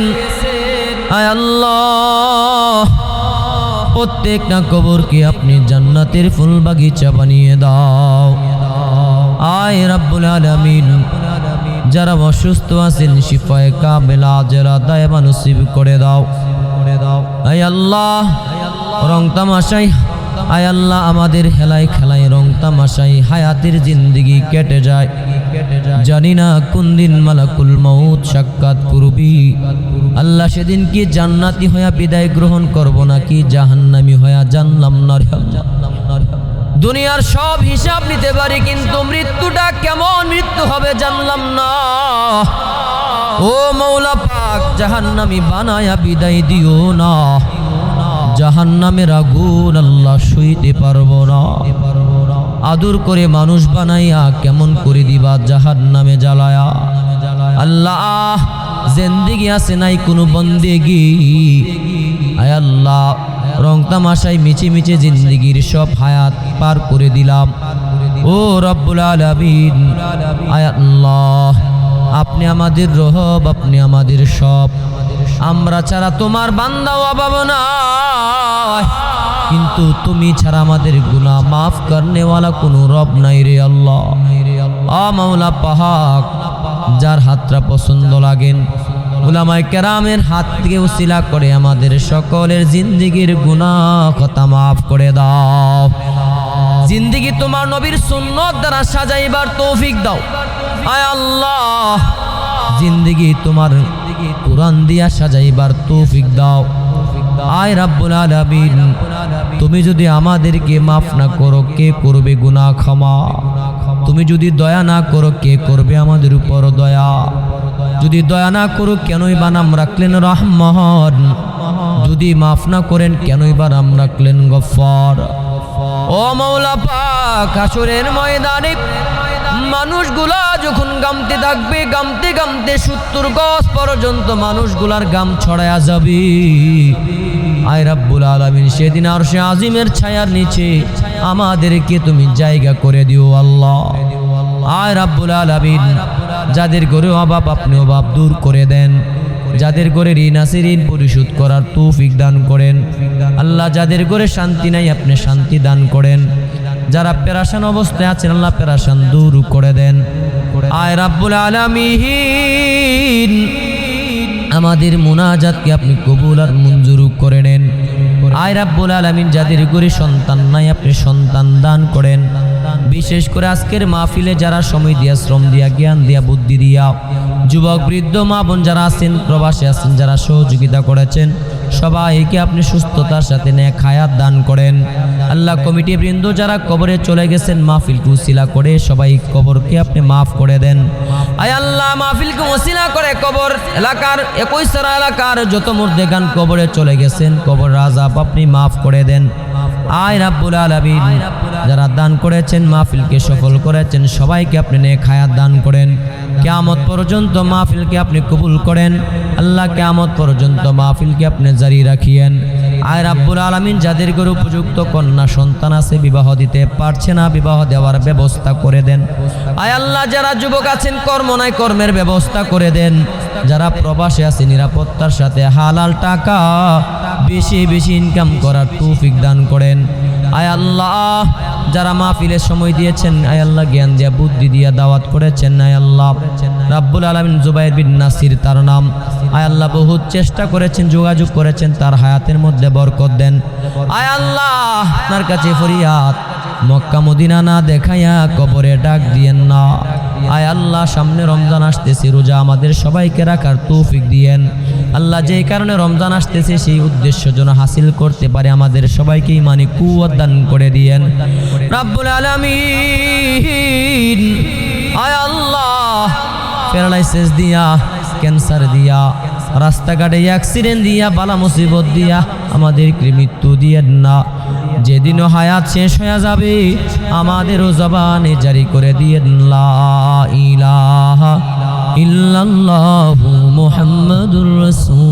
আয় আল্লাহ প্রত্যেকটা কবরকে আপনি জান্নাতের ফুল বাগিচা বানিয়ে দাও আয় রাব্বুল আলামিন যারা অসুস্থ আছেন শিফায়ে কামেলা যারা দায়বা নসিব করে দাও আয় আল্লাহ রং তামাশাই আয় আল্লাহ আমাদের হেলায় খেলায় রং তামাশাই হায়াতের জিন্দেগি কেটে যায় জানি না কোন দিন মালাকুল মউত সাক্ষাৎ করবি আল্লাহ সেদিন কি জান্নাতি হইয়া বিদায় গ্রহণ করব নাকি জাহান্নামী হইয়া জানলাম না দুনিয়ার সব হিসাব নিতে পারি কিন্তু মৃত্যুটা কেমন মৃত্যু হবে জানলাম না ও মৌলা পাক জাহান্নামী বানায়া বিদায় দিও না জাহান্নামের আগুন আল্লাহ সইতে পারবো না আদর করে মানুষ বানাইয়া কেমন করে দিবা জাহান্নামে জ্বালায়া আল্লাহ জিন্দেগি আছে নাই কোনো বন্দেগি আয় আল্লাহ রং তামাশায় মিছে মিছে জিন্দেগির সব হায়াত পার করে দিলাম ও রব্বুল আলামিন আয় আল্লাহ আপনি আমাদের রহব আপনি আমাদের সব আমরা ছাড়া তোমার বান্দা অভাব নাই কিন্তু তুমি ছাড়া আমাদের গুনাহ মাফ করনেওয়ালা কোনো রব নাই রে আল্লাহ মাওলা পাক যার হাতটা পছন্দ লাগেন উলামায়ে কেরামের হাত থেকে উসিলা করে আমাদের সকলের জিন্দেগির গুনাহ খতা মাফ করে দাও জিন্দেগি তোমার নবীর সুন্নাত দ্বারা সাজাইবার তৌফিক দাও আয় আল্লাহ জিন্দেগি তোমার কুরআন দিয়া সাজাইবার তৌফিক দাও আয় রাব্বুল আলামিন তুমি যদি আমাদেরকে মাফ না করো কে করবে গুনাহ ক্ষমা তুমি যদি দয়া না করো কে করবে আমাদের উপর দয়া যদি দয়া না করো কেনই বা নাম রাখলেন রহমান যদি মাফ না করেন কেনই বা নাম রাখলেন গফফার ও মাওলা পাক হাসরের ময়দানে মানুষগুলা যখন গামতে থাকবে গামতে গামতে 70 গজ পর্যন্ত মানুষগুলার গাম ছড়ায়া যাবে আয় রাব্বুল আলামিন সেদিন আরশে আজিমের ছায়ার নিচে আমাদেরকে তুমি জায়গা করে দিও আল্লাহ আয় রাব্বুল আলামিন যাদের ঘরে অভাব আপনি অভাব দূর করে দেন যাদের ঘরে ঋণ আছে ঋণ পরিশোধ করার তৌফিক দান করেন আল্লাহ যাদের ঘরে শান্তি নাই আপনি শান্তি দান করেন যারা পেরেশান অবস্থায় আছেন আল্লাহ পেরেশান দূর করে দেন আয় রাব্বুল আলামিন আমাদের মুনাজাতকে আপনি কবুল আর মঞ্জুর করে নেন আয় রাব্বুল আলামিন যাদের ঘরে সন্তান নাই আপনি সন্তান দান করেন বিশেষ করে আজকের মাহফিলে যারা সময় দিয়া শ্রম দিয়া জ্ঞান দিয়া বুদ্ধি দিয়া যুবক বৃদ্ধ মা বোন যারা আছেন প্রবাসী আছেন যারা সহযোগিতা করেছেন সবাইকে আপনি সুস্থতার সাথে নেক হায়াত দান করেন আল্লাহ কমিটি বৃন্দ যারা কবরে চলে গেছেন মাহফিলকে উসিলা করে সবাই কবরকে আপনি মাফ করে দেন আয় আল্লাহ মাহফিলকে উসিলা করে কবর এলাকার 21 এলাকার যত মুর্দেগান কবরে চলে গেছেন কবর আযাব আপনি মাফ করে দেন আয় রাব্বুল আলামিন যারা দান করেছেন মাহফিলকে সফল করেছেন সবাইকে আপনি নেক হায়াত দান করেন কিয়ামত পর্যন্ত মাহফিলকে আপনি কবুল করেন আল্লাহ কিয়ামত পর্যন্ত মাহফিলকে আপনি জারি রাখিয়েন আয় রাব্বুল আলামিন যাদের ঘরে উপযুক্ত কন্যা সন্তান আছে বিবাহ দিতে পারছে না বিবাহ দেওয়ার ব্যবস্থা করে দেন আয় আল্লাহ যারা যুবক আছেন কর্ম নাই কর্মের ব্যবস্থা করে দেন যারা প্রবাসে আছে নিরাপত্তার সাথে হালাল টাকা বেশি বেশি ইনকাম করার তৌফিক দান করেন আয় আল্লাহ যারা মাহফিলের সময় দিয়েছেন আয় আল্লাহ জ্ঞান দিয়া বুদ্ধি দিয়া দাওয়াত করেছেন আয় আল্লাহ রাব্বুল আলামিন জুবাইর বিন নাসির তার নাম আয় আল্লাহ বহুত চেষ্টা করেছেন যোগাযোগ করেছেন তার হায়াতের মধ্যে বরকত দেন আয় আল্লাহ আপনার কাছে ফরিয়াদ মক্কা মদিনা না দেখাইয়া কবরে ডাক দিয়েন না আয় আল্লাহ সামনে রমজান আসতেছে রোজা আমাদের সবাইকে রাখার তৌফিক দিয়েন আল্লাহ যেই কারণে রমজান আসতেছে সেই উদ্দেশ্য যেন হাসিল করতে পারে আমাদের সবাইকে ঈমানি কুওয়াত দান করে দিয়েন রাব্বুল আলামিন আয় আল্লাহ প্যারালাইসিস দিয়া ক্যান্সার দিয়া রাস্তাঘাটে অ্যাক্সিডেন্ট দিয়া বালা মুসিবত দিয়া আমাদেরকে মৃত্যু দিয়েন না যেদিনও হায়াত শেষ হয়ে যাবে আমাদেরও জবানে জারি করে দিয়েন লা ইলাহা ইল্লাল্লাহু মুহাম্মাদুর রাসূল